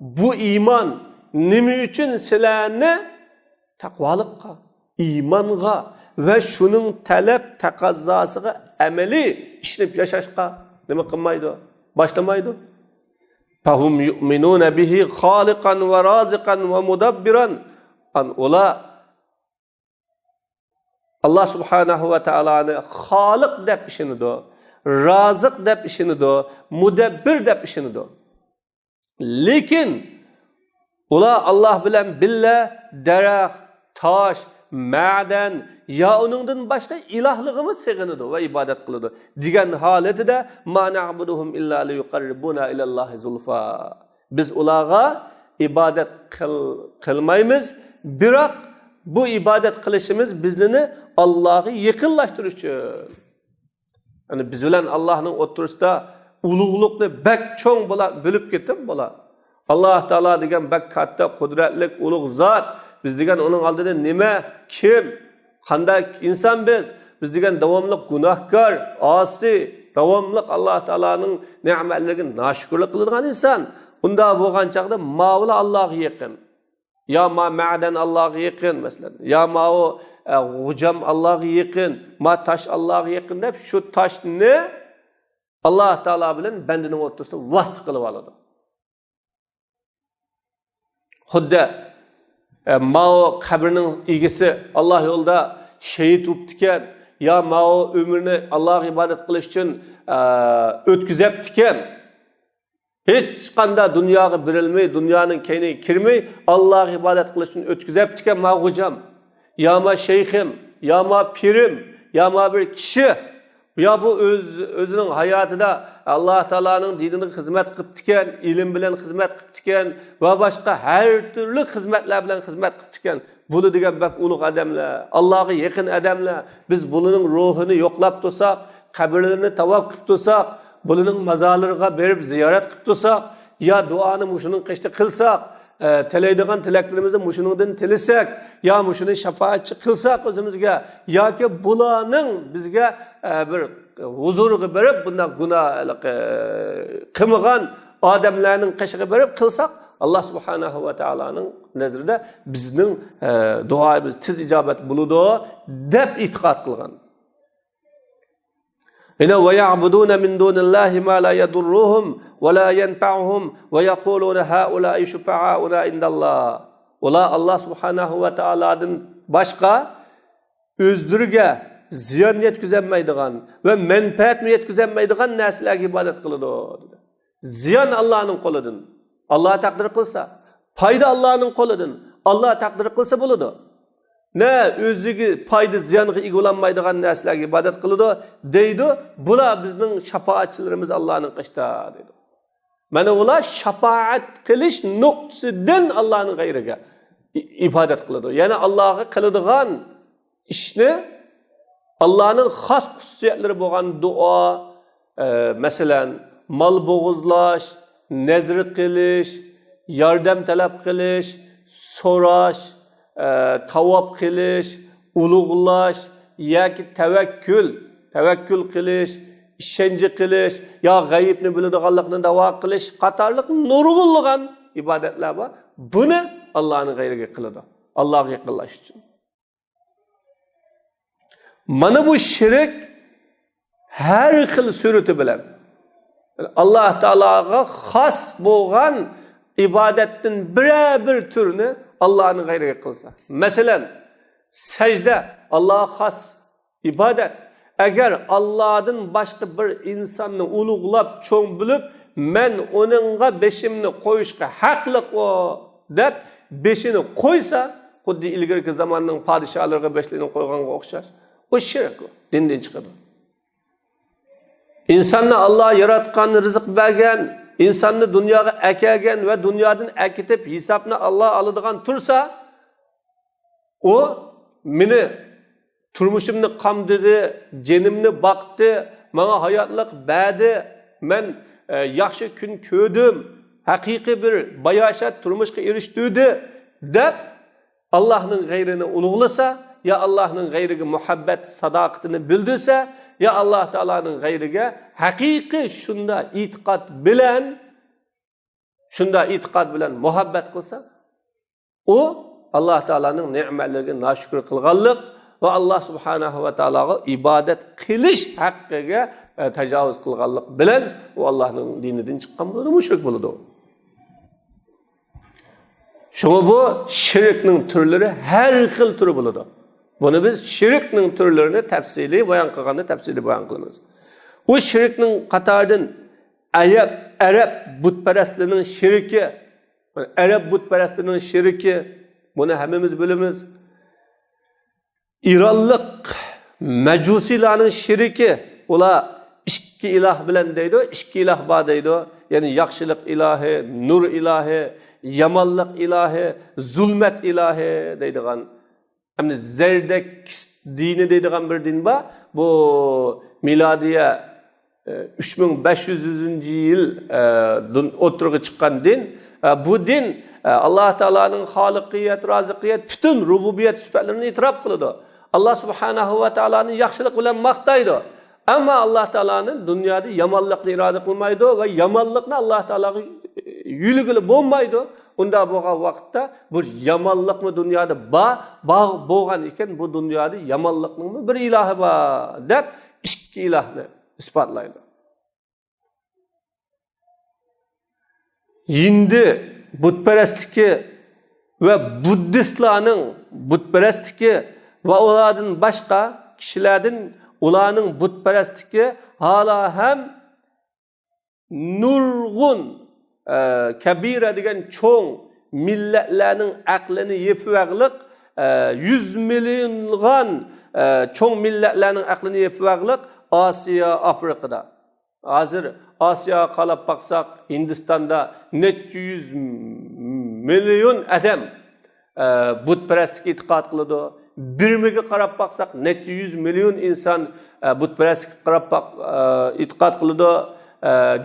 bu iman nima uchun sizlarni taqvolikqa, imonga ve şunun talep taqazzosiga amaliy ishlab yashashga nima qilmaydi? Başlamaydı. Fahum yu'minuna bihi khaliqan ve raziqan ve mudabbiran. Ola Allah subhanahu ve ta'ala'nı halik deb ishinido, raziq deb ishinido, mudabbir deb ishinido. Lekin ular Allah bilan billa daraxt, tosh, ma'dan ya onundan başka ilahligimiz sig'inido va ibodat qiladi. Degan holatida ma na'buduhum illa liyuqarribuna ilallohi zulfa. Biz ularga ibodat qilmaymiz, biroq bu ibodat qilishimiz bizni Allah'ı yaqinlashtirish uchun. Yani biz bilan Allah'ning o'tirisida ulug'liqni bak cho'ng bo'lib ketib bo'lar. Allah Teala degan bak katta, qudratli, ulug' zot. Biz degan onun oldida nima, kim, qanday inson biz? Biz degan davomli gunohkor, osi, davomli Allah Teala'nın ne'matlarga noshukirlik qiladigan inson. Unda bo'lgan chaqda mavla Allohga yaqin. Ya ma ma'dan Allohga yaqin masalan. Ya ma o g'ujam Allohga yaqin, ma tash Allohga yaqin deb shu toshni Allah Teala bilan bandining o'rtasida vasita qilib oladi. Xuddi Mao kabrinin ilgisi Allah yolda şehit uptiken ya Mao ömrünü Allah ibadet kılış için ötküzeptiken hiç kanda dünyaya birilmey, dünyanın keyni kirmey Allah ibadet kılış için ötküzeptiken ma hocam ya ma şeyhim ya ma pirim ya ma bir kişi ya bu özünün hayatında Allah Teala'nın dinini hizmet kıptiken, ilim bilen hizmet kıptiken ve başka her türlü hizmetler bilen hizmet kıptiken bunu diyen bak uluk adamlar, Allah'a yakın adamlar biz bunun ruhunu yoklap tutsak, kabirlerini tavaf kıp tutsak, bunun mazarlarına berip ziyaret kıp tutsak ya duanı muşunun kıştı kılsak teleydiğen tileklerimizi muşunundan tilisek ya muşunun şefaatçi kılsak özümüzge ya ki bulanın bizge bir huzurga berib bundan günah qilmagan odamlarning qishiga berib qilsak Allah subhanahu va taoloning nazarida bizning duoimiz tez ijobat bo'ladi deb e'tiqod qilgan. Ina va ya'buduna min dunillahi ma la yadurruhum va la yanfa'uhum va yaquluna haula'i shufa'auna indallah. Ular Allah subhanahu va taolodan boshqa o'zlariga ziyon yetkazolmaydigan ve menfaat yetkazolmaydigan narsalarga ibodat qiladi. Ziyon Allohning qo'lidan. Allah taqdir qilsa, foyda Allohning qo'lidan. Allah taqdir qilsa bo'ladi. Ne o'ziga foyda ziyonga ega bo'lmaydigan narsalarga ibodat qiladi deydi. Bular bizning shafoatchilarimiz Allohning qishda deydi. Mana ular shafaat qilish nuqtasidan Allohning g'ayriga ibodat qiladi. Ya'ni Allohga qiladigan ishni Allah'ın xas xususiyetleri bo'lgan dua, mesela mal bo'g'izlash, nazr qilish, yordam talab qilish, so'rash, tavob qilish, ulug'lash yoki tavakkul qilish, ishonchi qilish, yo g'ayibni biladiganlikni da'vo qilish qatorliq nurg'unlagan ibodatlar bor. Buni Allohning g'ayriga qiladi. Allohga yaqinlash uchun. Mana bu şirk her xil surati bilan Allah Teala'ga xas bo'lgan ibodatning bir türünü Allah'ın g'ayriga qilsa. Mesela secde Allah'a xas ibodat. Eğer Allah'ın başka bir insanını uluglap, çoğun bilip, men onunla beşimini koyuşka haklık o dep, beşini koysa, xuddi ilgirki zamanның padişahlarga beşliğini koyğanga okşar. O şirk o, dinden çıkadı. İnsanı Allah yaratkan, rızık bergen, insanı dünyaya ekegen ve dünyadan ekitip hesabını Allah alıdığan tursa, o meni turmuşumni qamdidi, jenimni baktı, bana hayatlık berdi, men yaxshi kun ko'rdim, haqiqiy bir bayashat turmushga erishdi deb Allah'ın gayrini ulug'lasa, ya Allah'ın gayriga muhabbet sadaqatini bildirsa, ya Allah Teala'nın gayriga haqiqiy shunda itiqad bilan muhabbet qilsa, o Allah Teala'nın nimetleriga naşükür qilganlik ve Allah Subhanahu ve Teala'ga ibadet qilish haqqiga tajovuz qilganlik bilan o Allah'ın dinidan chiqqan bo'ladi, mushrik bo'ladi. Şuna bu şirkning türleri her xil türü bo'ladi. Bunu biz şirkning türlerini tafsili bayon qilganda tafsili bayon qilamiz. O şirkning qatoridan Arab butparastligining shirki, Arab butparastligining shirki, buni hammamiz bilamiz. İranlik majusilarning shirki, ular ikki iloh bilan deydi, ikki iloh bor deydi. Ya'ni yaxshilik ilohi, nur ilohi, yamanlık ilahi, zulmet ilahi deydiğen, hem de Zerdek dini deydiğen bir din var. Bu miladiye 3500. yıl oturuğa çıkan din. Bu din Allah Teala'nın halikiyet, razikiyet, bütün rububiyet süperlerini itiraf kılıdı. Allah Subhanahu ve Teala'nın yaxşılık bilen maktaydı. Ama Allah Teala'nın dünyada yamanlıkla irade kılmaydı ve yamanlıkla Allah Teala'yı yülgülü bulmaydı. Onda bu vakitte bir yamanlık mı dünyada bağ boğan iken bu dünyada yamanlık mı bir ilahı var deyip iki ilahını ispatlaydı. Şimdi Budperestiki ve Buddistlarının Budperestiki ve onlardan başka kişilerden onların Budperestiki hala hem nurgun kabira degan çoğun milletlerinin aklını yepivaglik 100 milyongan çoğun milletlerinin aklını yepivaglik Asya, Afrika'da. Hazır Asya qalab baksak Hindistan'da net 100 milyon adam butperestlik itiqad qiladi. Birmiga qarab baksak net 100 milyon insan butperestlik qarab itiqad qiladi.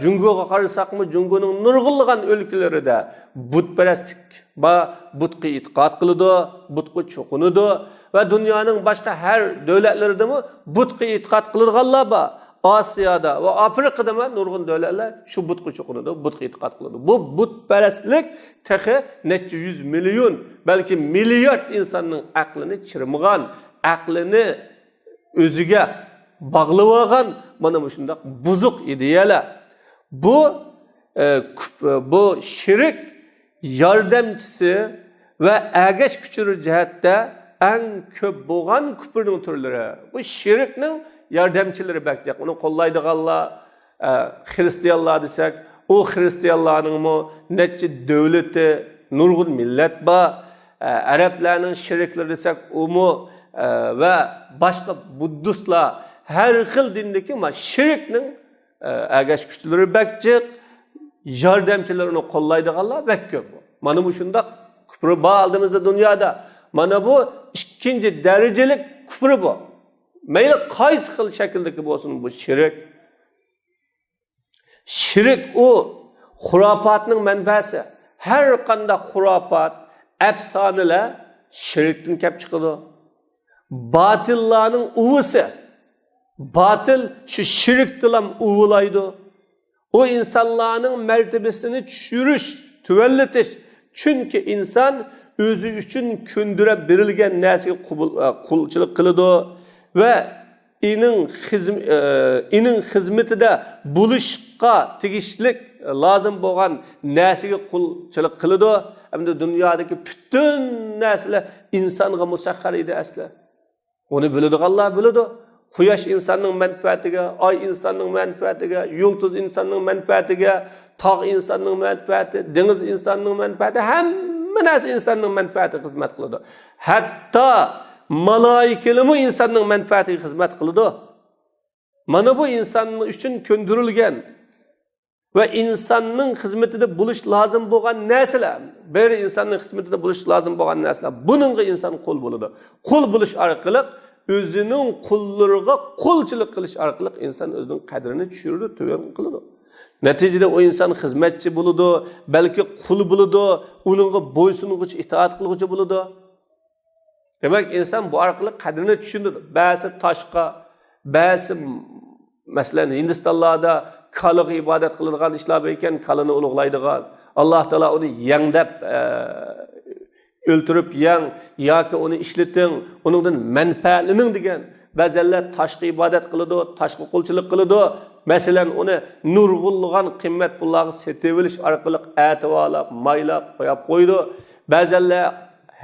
Jungoga qarasaqmı Jungoning nurg'unlagan o'lkalarida butperestlik va butga itiqad qiladi, butga cho'qinadi va dunyoning boshqa har davlatlarida mı butga itiqad qilganlar bor. Asya'da ve Afrika'da mı nurg'un davlatlar şu butga cho'qinadi, butga itiqad qiladi. Bu butperestlik tehi net 100 milyon, belki milyard insanın aqlini chirmagan, aqlini o'ziga bağlab olgan mana shunday buzuq ideyalar. Bu şirk yardımcısı ve ergeç küçülür cihatte en köp boğan küfürün türleri. Bu şirknin yardımcıları bekleyecek. Onu kollaydıqanlar Hristiyanlar desek, o Hristiyanların mı netçe devleti, nurgun millet var. Araplarının şirkleri desek o mu ve başka Buddistler her xil dindeki ama şirknin ergeç küçülür bekleyecek. Yardımcılarını kollaydıqanlar bekliyor bu. Mana bu şunda küfrü bağaldığımızda dünyada. Mana bu ikinci derecelik küfrü bu. Meyli qaysi xil şekildeki olsun bu şirk. Şirk o hurafatның menbasi. Her qanday hurafat, efsaneler şirkten kelib chiqadi. Batıllarning uvisi. Batıl şu şirk dilan uvulaydı. O insanların mertebesini düşürüş, tüvelletiş. Çünkü insan özü için kündüre berilgen nesiga kulçılık kılıdı ve inin hizmetide buluşqa tegişlik lazım boğan nesiga kulçılık kılıdı. Hem de dünyadaki bütün nesle insanға musakhar idi asli. Onu biladi Allah biladi. Quyosh insonning manfaatiga, oy insonning manfaatiga, yulduz insonning manfaatiga, tog' insonning manfaati, dengiz insonning manfaati, hamma narsa insonning manfaatiga xizmat qiladi. Hatto malaikalarmi insonning manfaatiga xizmat qiladi. Mana bu insonning uchun ko'ndirilgan va insonning xizmatida bo'lish lozim bo'lgan narsalar, bir insonning xizmatida bo'lish lozim bo'lgan narsalar. Buningga inson qo'l bo'ladi. Qo'l bo'lish orqali o'zining qullariga qo'lchilik qilish orqali inson o'zining qadrini tushiradi, to'g'ri qiladi. Natijada o inson xizmatchi bo'ladi, balki qul bo'ladi, uningga bo'ysunuvchi, itoat qiluvchi bo'ladi. Demak, inson bu orqali qadrini tushunadi. Ba'zi toshqa, ba'zi masalan Hindistonlarda kalaga ibodat qiladigan ishlar ekan, kalani ulug'laydigan. Alloh taolo uni yangdab o'ltirib yang yoki uni ishlating, uningdan manfaatlaning degan. Ba'zilar toshga ibodat qiladi, toshga qo'lchilik qiladi. Masalan, uni nurg'ulg'an qimmat pullarga setib olish orqali ativolab, maylab qo'yib qo'ydi. Ba'zilar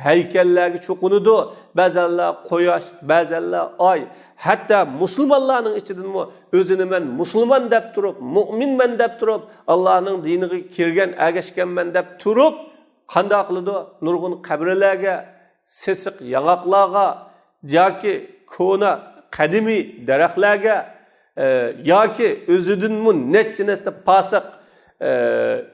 haykallarga cho'qinadi, ba'zilar quyosh, ba'zilar oy. Hatta musulmonlarning ichidan o'zini men musulmon deb turib, mu'minman deb turib, Allohning diniga kirgan, agashganman deb turib, qanday qiladi? Nurg'un qabrlarga, sesiq yang'oqlarga yoki ko'na qadimiy daraxtlarga yoki o'zidan netchinasda pasiq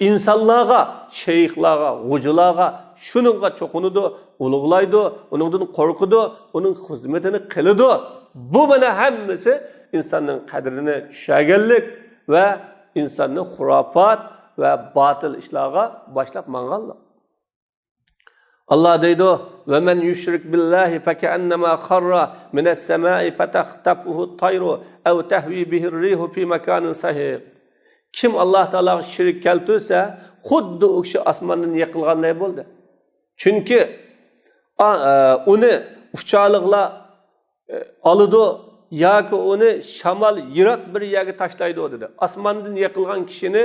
insonlarga, shayxlarga, g'ujularga shuningga cho'qinadi, ulug'laydi, uningdan qo'rqidi, uning xizmatini qiladi. Bu mana hammasi insonning qadrini tushirganlik va insonni xurofot va botil ishlarga boshlab manganlik. Allah deydi: "Ve men yushrik billahi fekannama kharra minas semai fatakhtafuhu at-tayru aw tahwi bihi ar-rihu fi makanin sahih." Kim Allah Taolaga shirk keltirsa, xuddi o kishi osmondan yiqilganday bo'ldi. Chunki uni uchoqlar oladi yoki uni shamol yiroq bir yerga tashlaydi dedi. Osmondan yiqilgan kishini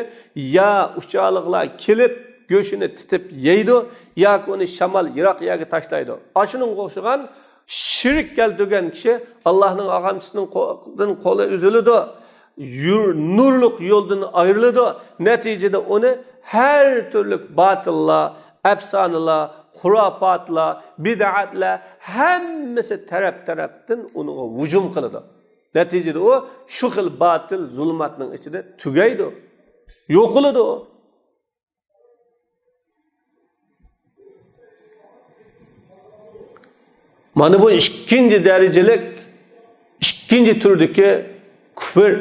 ya uchoqlar kelib go'shini titib yeydi yoki uni shamol yiroq yerga tashlaydi. Ashuning o'xshagan shirk keltirgan kishi Allohning og'amchisining qo'li uziladi, nurliq yo'ldan ayriladi. Natijada uni har turli batillar, afsonalar, xurofotlar, bid'atlar hammasi taraf-tarafdan uni hujum qiladi. Natijada u shu xil batil zulmatning ichida tugaydi, yo'qoladi. Mana bu ikkinchi darajalik, ikkinchi turdagi kufr.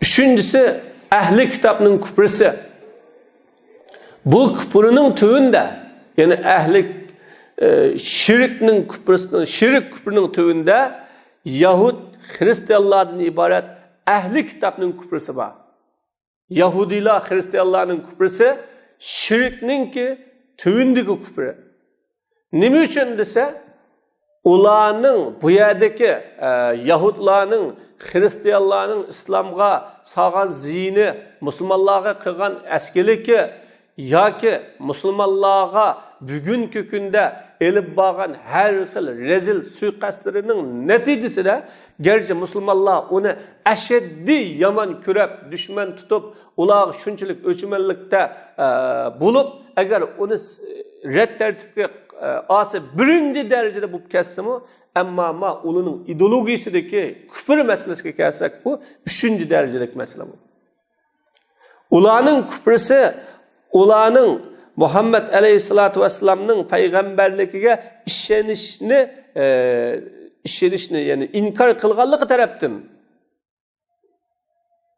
Üçüncüsü ehli kitapның küprisi. Bu küprünün tövünde, yani ehli şirkning küprüsünün, şirk küprünün tövünde Yahud, Hristiyanlardan ibaret ehli kitapның küprisi var. Yahudiler, Hristiyanlarning küprisi şirkning ki tövündeki küprü. Nima uchun desa, ularning bu yerdagi Yahudlarning, Hristiyanlarning islomga solgan ziyni, musulmonlarga qilgan askaligi yoki musulmonlarga bugungi kunda elib borgan har xil rezil suiqastlarining natijasida garchi musulmonlar uni ashaddiy yomon ko'rib, dushman tutib, ular shunchalik o'chmanlikda bo'lib, agar uni rad tartibga asıl birinci derecede bu kesimi ama onun ideolojisideki küfür meselesi kessek bu üçüncü derecelik mesele bu. Ulanın küfrüsü, ulanın Muhammed Aleyhisselatü Vesselam'ın peygamberliğine işenişini yani inkar kılganlık taraftan.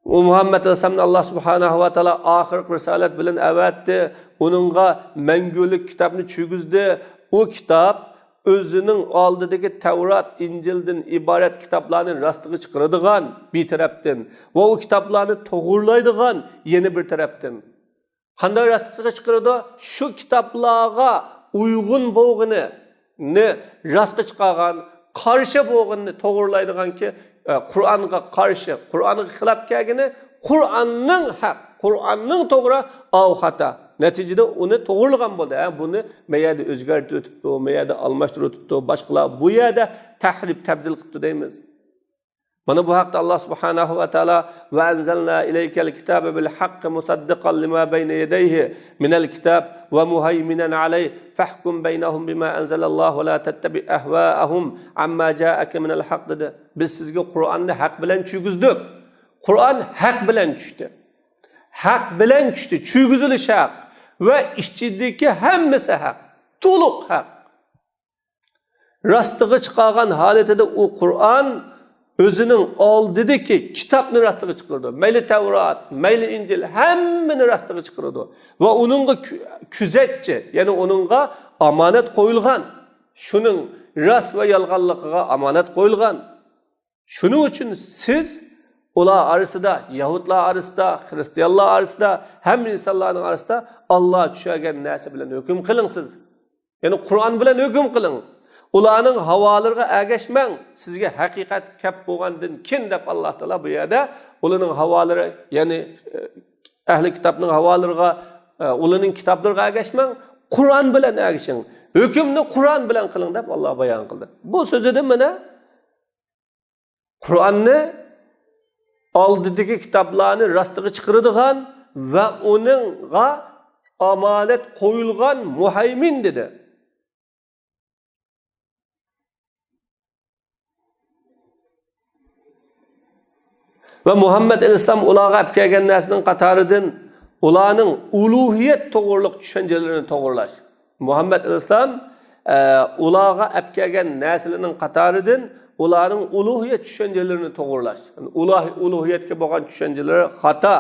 O Muhammed Aleyhisselam'ın Allah Subhanahu ve Teala ahir risalet bilen evetti. Onunla mengülük kitabını çügüzdü. O kitap özünün aldıdaki Tevrat, İncil'den ibaret kitaplarının rastlığı çıkarıdığan bir taraftan ve o kitaplarını toğurlaydıgan yeni bir taraftan. Qanday rastlığı çıkarıdı? Şu kitaplara uygun boğunu rastlığı çıkargan, karşı boğunu toğurlaydıgan ki Kur'an'a karşı, Kur'an'a xilaf kelgini Kur'an'ның haq, Kur'an'ның to'g'ri, av xata. Neticede onu to'g'rilgan bo'ldi. Buni meyada o'zgartirib o'tibdi, meyada almashtirib o'tibdi, boshqalar bu yerda tahrib tabdil qilibdi deymiz. Mana bu haqda Allah subhanahu va taala va anzalna ilaykal kitaba bil haqqi musaddiqan lima bayna yadayhi minal kitab va muhayminan alayhi fahkum baynahum bima anzalallohu la tattabi ahwaahum amma ja'aka minal haqq dedi. Biz sizga Qur'onni haq bilan tushgizdik. Qur'on haq bilan tushdi. Haq bilan tushdi, tushgizilishi haq va ichidagi hammasi haq, to'liq haq. Rastiga chiqargan holatida u Qur'on özünün oldidiki kitapni rastiga chiqardi. Mayli Tavrat, mayli Injil hammani rastiga chiqardi. Va uningga kuzatchi, ya'ni uningga amonat qo'yilgan. Shuning ras va yolg'onligiga amonat qo'yilgan. Shuning uchun siz ular arasida, Yahudlar arasida, Hristiyanlar arasida, hamma insonlarning arasida Alloh tushirgan narsa bilan hukm qiling siz. Ya'ni Qur'on bilan hukm qiling. Ularning havolarga ergashmang. Sizga haqiqat kap bo'lgandan kin deb Alloh taolo bu yerda ularning havolari, ya'ni ahli kitobning havolariga, ularning kitoblariga ergashmang, Qur'on bilan ergashing. Hukmni Qur'on bilan qiling deb Alloh bayon qildi. Bu so'zida mana Qur'onni oldidagi kitoblarni rastiga chiqaradigan va uningga omonat qo'yilgan muhaymin dedi. Ve Muhammed el-İslam ularga olib kelgan narsaning qatoridan ularning uluhiyat to'g'riliq tushunchalarini to'g'irlash. Muhammed el-İslam ularga olib kelgan narsalarning qatoridan ularning uluhiyat tushunchalarini to'g'irlash. Uluhiyatga bo'lgan tushunchalar xato.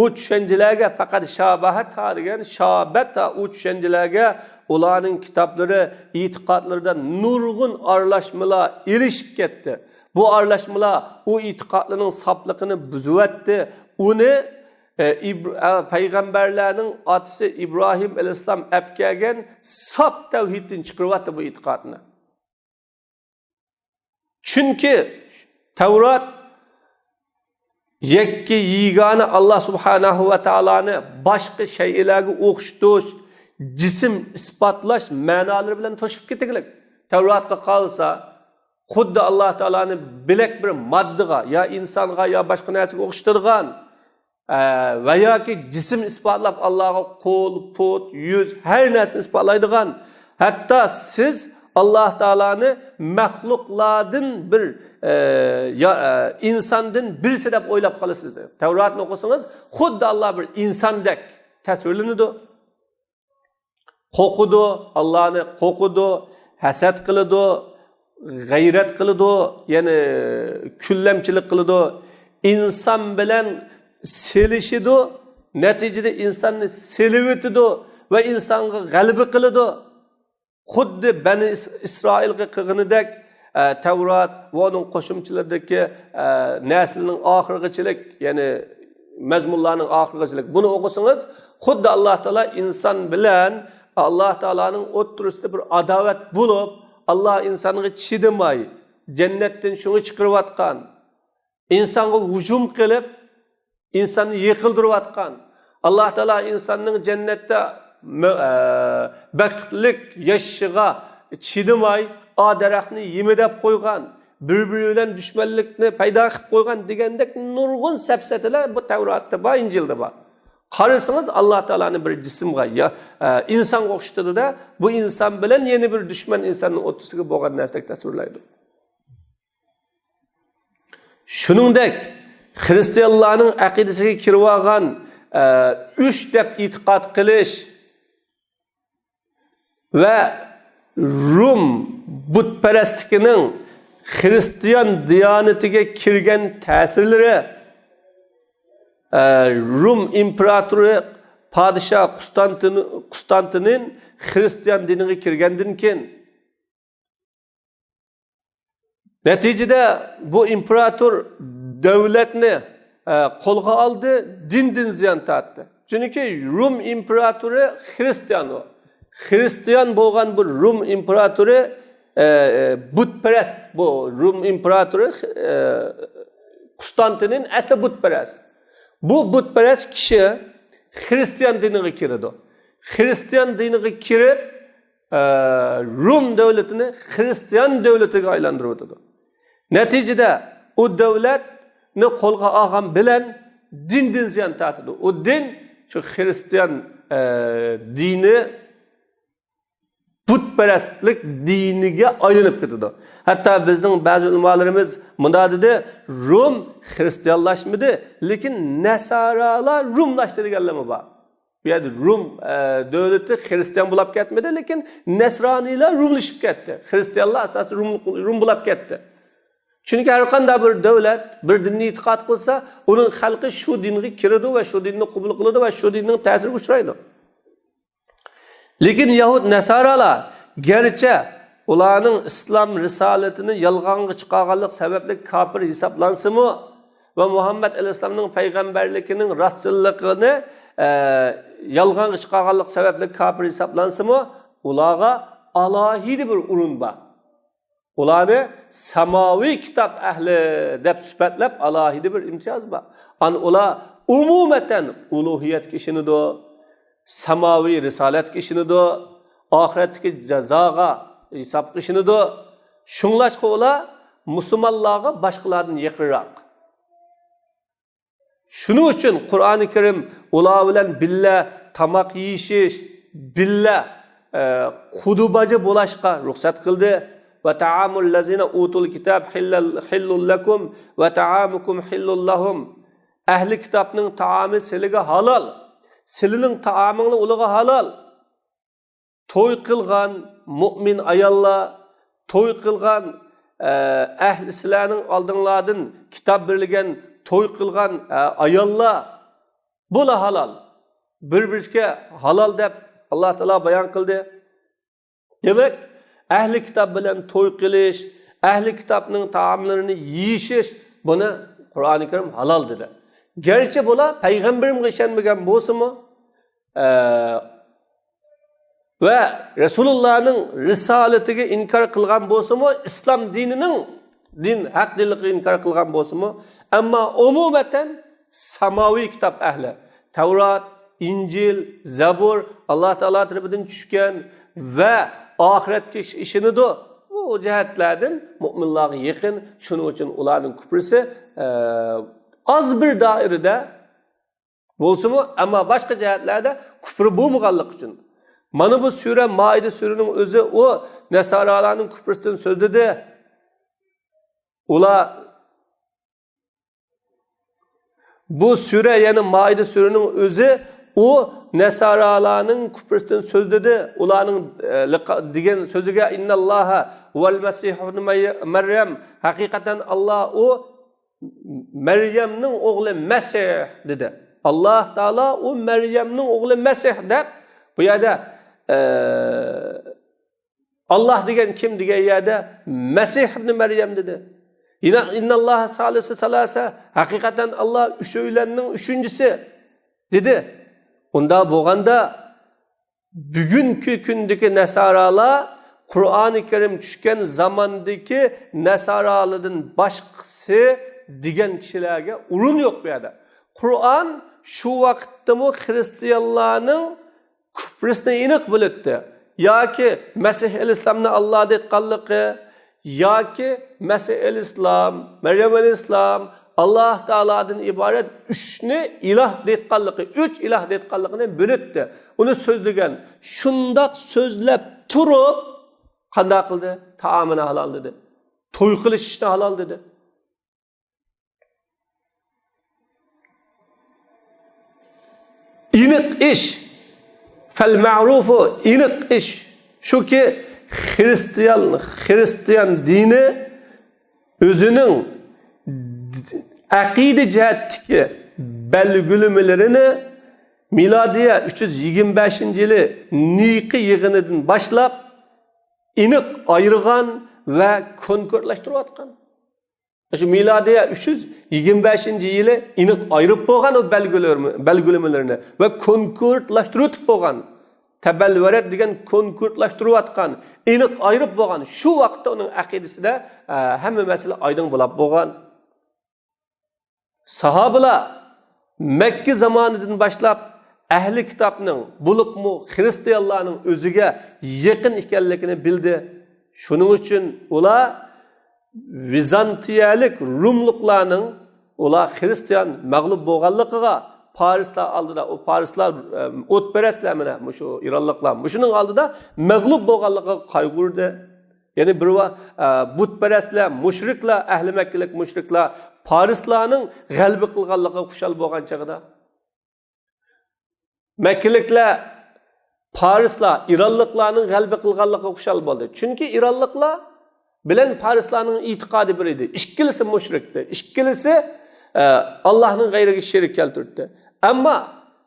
U tushunchalarga faqat shabahat degan shabata u tushunchalarga ularning kitoblari, e'tiqodlaridan nurg'un aralashmalar ilishib ketdi. Bu aralashmalar o itiqadlarının saflıqını buzuvatdi. Onu peygamberlerinin atısı İbrahim el-İslam epkegen saf tevhidin çıkırvattı bu itiqadını. Çünkü Tevrat yekki yigani Allah subhanahu ve ta'ala'nı başka şeylerge o'xshatish, cisim ispatlash ma'nolari bilan to'shib ketganlik. Tevratga qalsa xuddi Alloh taolani bilak bir moddaga ya insonga ya boshqa narsaga o'xshatirgan va yoki jism isbotlab Allohga qo'l, put, yuz har narsani isbotlaydigan. Hatto siz Alloh taolani maxluqlardan bir insondan birisi deb o'ylab qolasiz. Tavratni o'qisangiz xuddi Alloh bir insondek tasvirlanadi. Qo'qidi, Allohni qo'qidi, hasad qiladi, g'ayrat qiladi, ya'ni kullamchilik qiladi, inson bilan selishidi, natijada insonni selib o'tadi va insonga g'alaba qiladi. Xuddi Bani Isroilga qilganidek Tavrat va uning qo'shimchalaridagi naslning oxirgichilik, ya'ni mazmunlarning oxirgichilik. Buni o'qisangiz, xuddi Alloh taolo inson bilan Alloh taolaning o'rtasida bir adovat bo'lib, Allah insonga chidamay, jannatdan shuni chiqarayotgan, insonga hujum qilib, insonni yiqildirayotgan. Alloh taolo insonning jannatda baxtlik yashashiga chidamay, o daraxtni yemidab qo'ygan, bir-biri bilan dushmanlikni paydo qilib qo'ygan degandek nurg'un safsatalar bu Tavratda bor, Injilda bor. Qarasangiz Alloh taolani bir jismga ya insonga o'xshatadi-da, bu inson bilan yeni bir dushman insonning o'rtasiga bo'lgan narsaga tasvirlaydi. Shuningdek, xristianlarning aqidasiga kirib olgan 3 deb e'tiqod qilish va Rum butparastligining xristian diyonatiga kirgan ta'sirlari Rum imparatori Padişah Konstantin Hristiyan diniga kirgandan keyin neticede bu imparator davlatni qo'lga oldi, dindan ziyon tortdi. Chunki Rum imparatori Hristiyan bo'lgan bu Rum imparatori butparast, bu Rum imparatori Konstantin asli butparast. Bu butperest kişi Hristiyan dinine kirdi. Hristiyan dinine kirip Rum devletini Hristiyan devletiga aylandırdı. Neticede o devletni qo'lga olgan bilan din ziyon tortadi. O din şu Hristiyan dini putperestlik diniga aylanib ketdi. Hatta bizning ba'zi ulamolarimiz bunda dedi, Rum Hristiyanlaşmadı, lekin Nasaralar Rumlaştı deganlar bor. Bu yerda Rum devleti Hristiyan bo'lib ketmadi, lekin Nasronilar Rumlashib ketdi. Hristiyanlar asosan Rum bo'lib ketdi. Chunki har qanday bir davlat bir dinni e'tiqod qilsa, uning xalqi shu dinga kiradi va shu dinni qabul qiladi va shu dinning ta'siriga uchraydi. Lekin Yahud Nasaralar gerçi ularning islom risolatini yolg'onga chiqarganlik sababli kafir hisoblansimi va Muhammad alayhisolamning payg'ambarligining rostchiligini yolg'onga chiqarganlik sababli kafir hisoblansimi, ularga alohida bir o'rin bor. Ularni samoviy kitob ahli deb sifatlab alohida bir imtiyoz bor. Ular umumatan ulug'iyatga ishonadi, samoviy risolatga ishonadi, oxiratdagi jazoga hisobga ishonadi. Shunglashqa ular musulmonlarga boshqalardan yaqinroq. Shuning uchun Qur'oni Karim ular bilan billa tamoq yeyishish, billa xudubaji bo'lashga ruxsat qildi. Ve ta'amul lazina utul kitab hillul lakum ve ta'amukum hillul lahum. Ahli kitapning taami sizlarga halol. Sizlarning taaminglar ularga halol. To'y qilgan mu'min ayollar, to'y qilgan ahli sizlarning oldinglardan kitob berilgan to'y qilgan ayollar bular halol. Bir-biriga halol deb Alloh taolo bayon qildi. Demak, ahli kitob bilan to'y qilish, ahli kitobning taomlarini yeyish, buni Qur'oni Karim halol dedi. Gerçi bular payg'ambarimga ishonmagan bo'lsa-mu va Rasulullohning risolatiga inkor qilgan bo'lsa-mu, islom dinining haq dinligiga inkor qilgan bo'lsa-mu, ammo umumatan samoviy kitob ahli, Tavrat, Injil, Zabur Alloh taolo tarafidan tushgan va oxiratga ishonadi. Bu jihatlardan mu'minlarga yaqin, shuning uchun ularning kufrisi az bir doirada bo'lsa-mu, ammo boshqa jihatlarda kufri bo'lmaganlik uchun. Mana bu sura Maida suraning o'zi o Nasaralarning kufridan so'zladi. Ular bu sura, ya'ni Maida suraning o'zi o Nasaralarning kufridan so'zladi. Ularning degan so'ziga innalloha val masih ibn Maryam, haqiqatan Alloh o Maryamning o'g'li Masih dedi. Alloh taolo o Maryamning o'g'li Masih deb bu yerda Allah degan kim degan yerda Masih ibn Maryam dedi. İnnalloha salisu salasa, haqiqatan Alloh uchovlarning uchinchisi dedi. Unda bo'lganda bugungi kundagi nasaralar Qur'oni Karim tushgan zamondagi nasaralardan boshqasi degan kishilarga o'rin yo'q bu yerda. Qur'on shu vaqtdami xristianlarning kufrisini aniq bilibdi. Yoki Masih al-Islomni Alloh deyotganligi, yoki Masih al-Islom, Maryam al-Islom Allah Teala'dan ibaret üçni ilah deyotganligi, üç ilah deyotganligini bilibdi. Uni so'zlagan. Shundoq so'zlab turib, qanday qildi? Taomini halol dedi. To'y qilishni halol dedi. İniq ish, fal ma'rufu iniq ish. Shuki Hristiyan dini o'zining aqida jihatdagi belgilemelerini miladiya 325-yili Niqi yig'inidan boshlab iniq ayirgan va konkretlashtirayotgan. Shu miladiya 325-yili iniq ayirib qo'ygan o belgilemelerini va konkretlashtirib qo'ygan. Tabelvaret degan konkretlashtirayotgan, iniq ayirib qo'ygan. Shu vaqtda uning aqidasida hamma masala oydin bo'lib bo'lgan. Sahabalar Mekke zamanından başlap ehli kitapning bulupmu Hristiyanlarning o'ziga yaqin ekanligini bildi. Shuning uchun ular Vizantiyalik Rumluqlarning ular Hristiyan mag'lub bo'lganligiga Parislar oldida o Parislar o'tperestlar mana shu İranlıqlar shuning oldida mag'lub bo'lganligiga qayg'urdi. Ya'ni bir butperestlar, mushriklar, ahli Mekkalik mushriklar Parislarning g'alaba qilganligiga xushal bo'lgan chaqida Mekkeliklar Parislar İranlıqlarning g'alaba qilganligiga xushal bo'ldi. Chunki İranlıqlar bilen Parislarning e'tiqodi bir edi. Ikkilisi mushrikdi. Ikkilisi Allah'ın g'ayriga sherik keltirdi. Ammo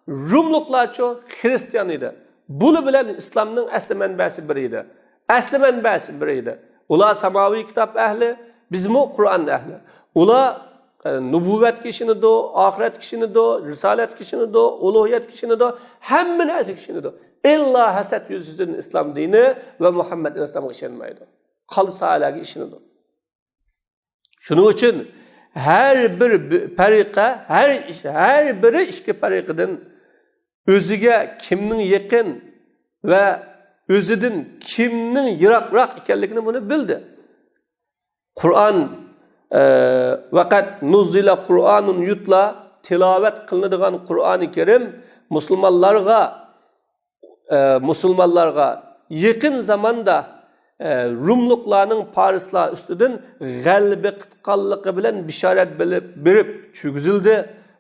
Rumluqlarcha Hristiyan edi. Buni bilan islomning asli manbasi bir edi. Asli manbasi bir edi. Ular samaviy kitob ahli, bizmi Qur'on ahli. Ular nubuvvat kishinido, oxirat kishinido, risolat kishinido, ulug'iyat kishinido, hamma narsa kishinido. Illa hasad yuzidan islom dini va Muhammad alayhisolamga ishonmaydi. Qalsalarga ishinido. Shuning uchun her bir tariqa, her biri ikki tariqadan o'ziga kimning yaqin va o'zidan kimning yiroqroq ekanligini buni bildi. Qur'on vaqat nuzila Qur'onun yutla tilovat qilinadigan Qur'oni Karim musulmonlarga yaqin zamonda Rumluqlarning Parislar ustidan g'alaba qilganligi bilan bishorat berib cho'g'izildi.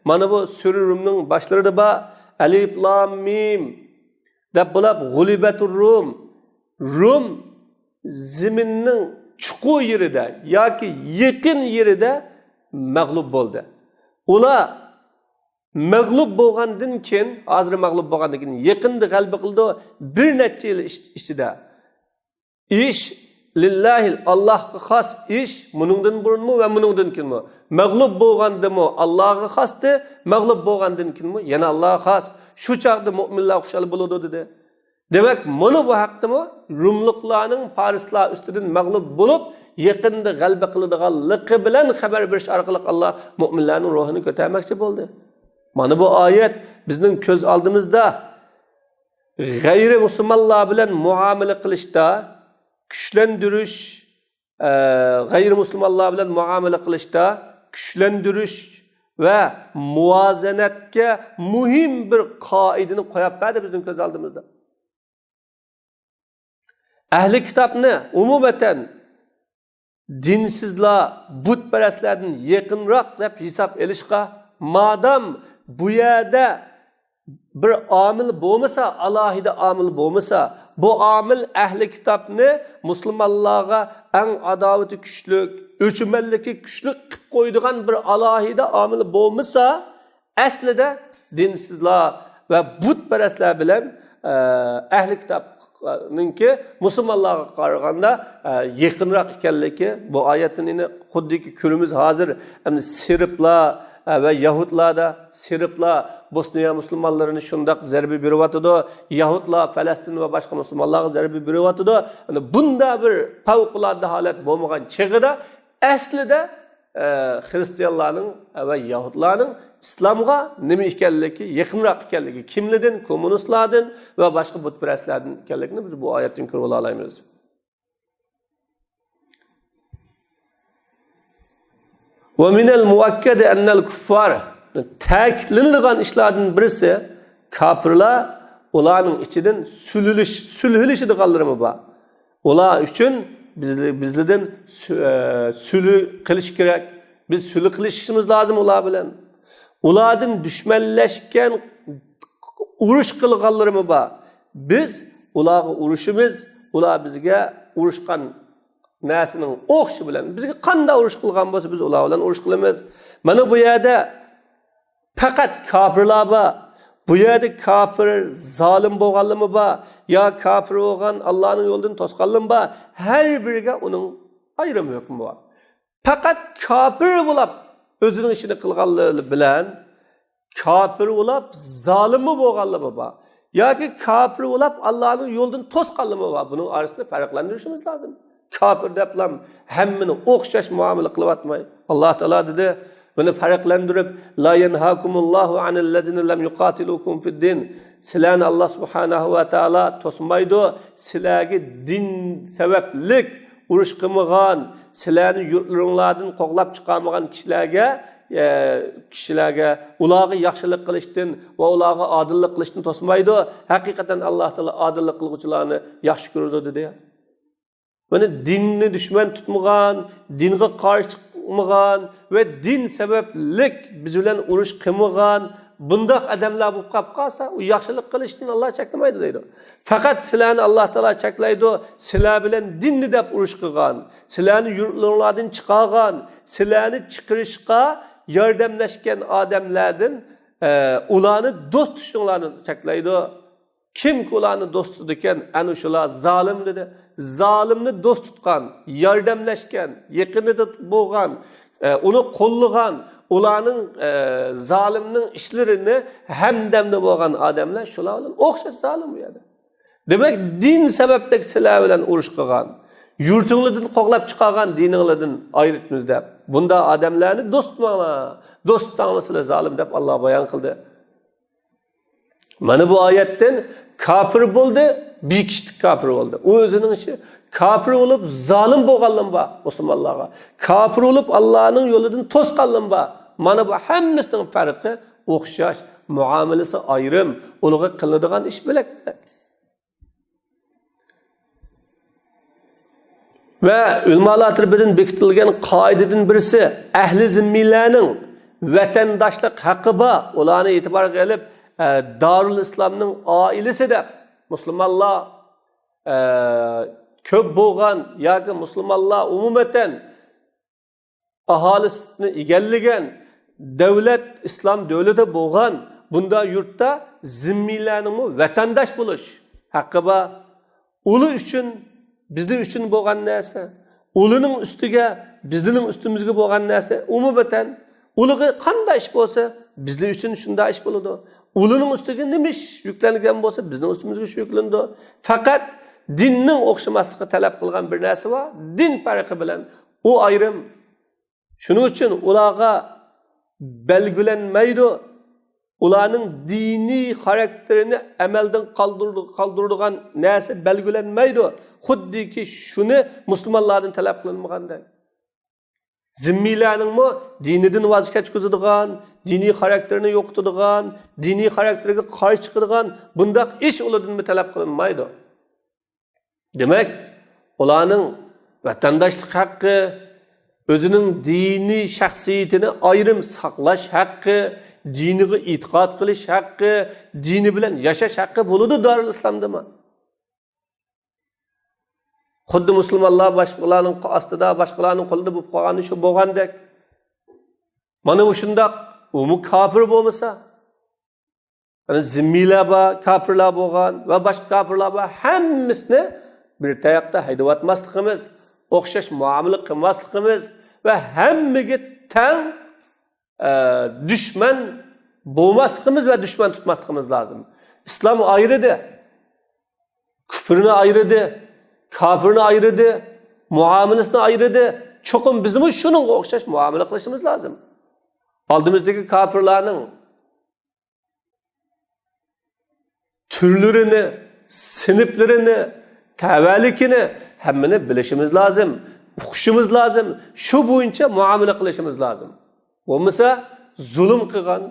Mana bu sura Rumning boshlarida ba alif lam mim deb bo'lib g'ulibatur Rum. Rum zaminning chuqur yerida yoki yaqin yerida mag'lub bo'ldi. Ular mag'lub bo'lgandan keyin, hozir mag'lub bo'lgandan keyin yaqinda g'alaba qildi bir necha yil ichida. İş lillahi Allah'a xas iş bunundan burunmu ve bunundan kinmi? Mağlub bo'lgandimi Allah'a xastı, mağlub bo'lgandan kinmi? Yana Allah'a xas. Şu çağda müminler xushal bo'ladi dedi. Demek bunu bu haqdimi Rumluqlarning Parislar ustidan mağlub bo'lib, yaqinda g'alaba qiladiganligi bilan xabar berish orqali Allah müminlarning ruhini ko'tarmoqchi bo'ldi. Mana bu oyat bizning ko'z oldimizda g'ayri musulmonlar bilan muomala qilishda güçlendiriş, gayrimüslimler bilen muamele kılışta güçlendiriş ve muvazenetke mühim bir kaidini koyup verdi bizim göz aldığımızda. Ehli kitap ne? Umumeten dinsizler, butperestlerden yakınrak hep hesap elişka madem bu yerde bir amil bo'lmasa, alohida amil bo'lmasa, bu amil ahli kitobni musulmonlarga eng adovati kuchli, o'chmanligi kuchli qilib qo'ydigan bir alohida amil bo'lmasa, aslida dinsizlar va butparastlar bilan ahli kitobninki musulmonlarga qaraganda yaqinroq ekanligi bu oyatning xuddiki ko'rimiz hozir Serblar ve Yahudlarda, Serblar Bosniya musulmonlarini shundoq zarba beryapti. Yahudlar Falastin ve başka musulmonlarga zarba beryapti. Yani bunda bir favqulodda holat bo'lmagan chig'ida aslida Hristiyanlarning ve Yahudlarning islomga nima ekanligi, yaqinroq ekanligi, kimlardan, kommunistlardan ve başka butperestlardan ekanligini biz bu oyatdan ko'rib olamiz. ومن المؤكد أن الكفار ta'kidlangan ishlardan birisi kafirlar ularning ichidan sülhülüşidiganlarimi bor. Ular uchun bizlardan sülh qilish kerak. Biz sülh qilishimiz lozim ular bilan. Ulardan dushmanlashgan urush qilganlarimi bor. Biz ularga urushimiz, ular bizga urushgan narsaning o'xshi bilan bizga qanday urush qilgan bo'lsa biz ular bilan urush qilamiz. Mana bu yerda faqat kafirlar bor. Bu yerda kafir zolim bo'lganligi bor, yo kafir bo'lgan Allohning yo'lidan to'sqanligi bor. Har biriga uning ayrim hukmi bor. Faqat kafir bo'lib o'zining ishini qilganligi bilan kafir bo'lib zolimi bo'lganligi bor. Yoki kafir bo'lib Allohning yo'lidan to'sqanligi bor. Buning orasida farqlantirishimiz lozim. Kafir deblam hammani o'xshash muomala qilyaptimi? Alloh taolo dedi: Bunu farqlandirib, la yanhakumullahu anillezine lem yuqatilukum fid din. Sizlarni Allah subhanahu va taala to'smaydi. Sizlarga din sabablik urush qilmagan, sizlarni yurtlaringlardan qo'g'lab chiqarmagan kishilarga ularga yaxshilik qilishdan va ularga odillik qilishdan to'smaydi. Haqiqatan Alloh taolo odillik qiluvchilarni yaxshi ko'radi dedi. Buni dinni dushman tutmagan, dinga qarshi chiqmagan va din sabablik biz bilan urush qilmagan bundaq odamlar bo'lib qolsa, u yaxshilik qilishdan Alloh cheklamaydi deydi. Faqat sizlarni Alloh taolo cheklaydi, sizlar bilan dinni deb urush qilgan, sizlarni yurtlaringlardan chiqargan, sizlarni chiqarishga yordamlashgan odamlardan ularni do'st tutishinglarni cheklaydi. Kim ularni do'st tutgan? Ana shular zolim dedi. Zolimni do'st tutgan, yordamlashgan, yaqinida bo'lgan, uni qo'llagan, ularning zolimning ishlarini hamdamda bo'lgan odamlar shular bilan o'xshash zolim bu yerda. Demak, din sababli sizlar bilan urush qilgan, yurtinglardan qo'g'lab chiqargan dininglardan ayritmiz deb. Bunda odamlarni do'st tutmanglar. Do'st tutanglar zolim deb Alloh bayon qildi. Mana bu oyatdan kafir bo'ldi, bir kishi kafir bo'ldi. U o'zining ishi kafir bo'lib zolim bo'lganlar musulmonlarga. Kafir bo'lib Allohning yo'lidan to'sganlar. Mana bu hammasining farqi o'xshash, muomalasi ayrim, ularga qiladigan ish bilak. Va ulamolar tarafidan bekitilgan qoidadan birisi ahli zimmilarning vatandoshlik haqqi bor. Ularni e'tiborga olib Darul İslam'ның ailesi de Müslümanlar köp bo'lgan yoki musulmonlar umumatan aholisini egallagan davlat islom davlati bo'lgan bunda yurtda zimmiylarning vatandosh bo'lish haqqi bor. Uli uchun bizning uchun bo'lgan narsa, ulining ustiga bizning ustimizga bo'lgan narsa umumatan uliga qanday ish bo'lsa bizning uchun shunday ish bo'ladi. Ulining ustiga nima ish yuklangan bo'lsa bizning ustimizga shu yuklandi. Faqat dinning o'xshamasligi talab qilgan bir narsa bor. Din farqi bilan u ayrim. Shuning uchun ularga belgilanmaydi. Ularning diniy xarakterini amaldan qoldiradigan narsa belgilanmaydi. Xuddiki shuni musulmonlardan talab qilinmaganda. Zimmiylarning dinidan voz kechiradigan, diniy xarakterini yo'qotadigan, diniy xarakteriga qarshi chiqadigan bundaq ish ulardan talab qilinmaydi. Demak, ularning vatandoshlik haqqi, o'zining diniy shaxsiyatini ayrim saqlash haqqi, diniga e'tiqod qilish haqqi, dini bilan yashash haqqi bo'ladi Darul Islomda. Xuddi musulmonlar boshqalarning ostida, boshqalarning qo'lida bo'lib qolgani shu bo'lgandek. Mana bu shundoq, u kafir bo'lmasa, ana zimmiylar bor, kafirlar bo'lgan va boshqa kafirlar bor, hammasini bir tayoqda haydab o'tmasligimiz, o'xshash muomala qilmasligimiz va hammaga teng dushman bo'lmasligimiz va dushman tutmasligimiz lozim. Islom ayridi, kufrni ayridi, kafirni ayridi, muomalasini ayridi. Cho'qim bizim shuningga o'xshash muomala qilishimiz lozim. Oldimizdagi kafirlarning turlarini, sinflarini, tavallikini hammani bilishimiz lozim, o'qishimiz lozim. Shu bo'yicha muomala qilishimiz lozim. Bo'lmasa zulm qilgan,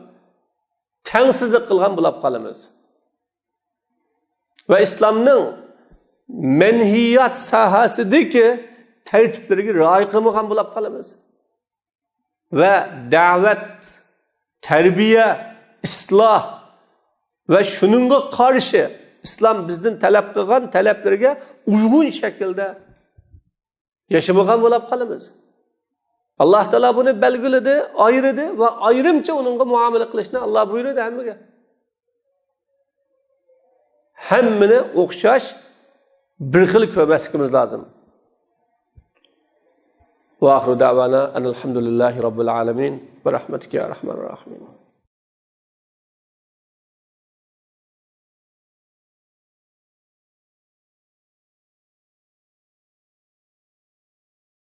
tengsizlik qilgan bo'lib qolamiz. Va islomning menhiyat sohasidagi tartiblariga rioya qilmagan bo'lib qolamiz. Va da'vat, tarbiya, isloh va shuningga qarshi islom bizdan talab qilgan talablarga uyg'un shaklda yashamagan bo'lib qolamiz. Alloh taolo buni belgiladi, ayirdi va ayrimcha uningga muomala qilishni Alloh buyurdi hammaga. Hammani o'xshash bir xil ko'rmasligimiz lozim. Va oxiru da'vana alhamdulillahi robbil alamin va rahmatika ya rahmanir rahim.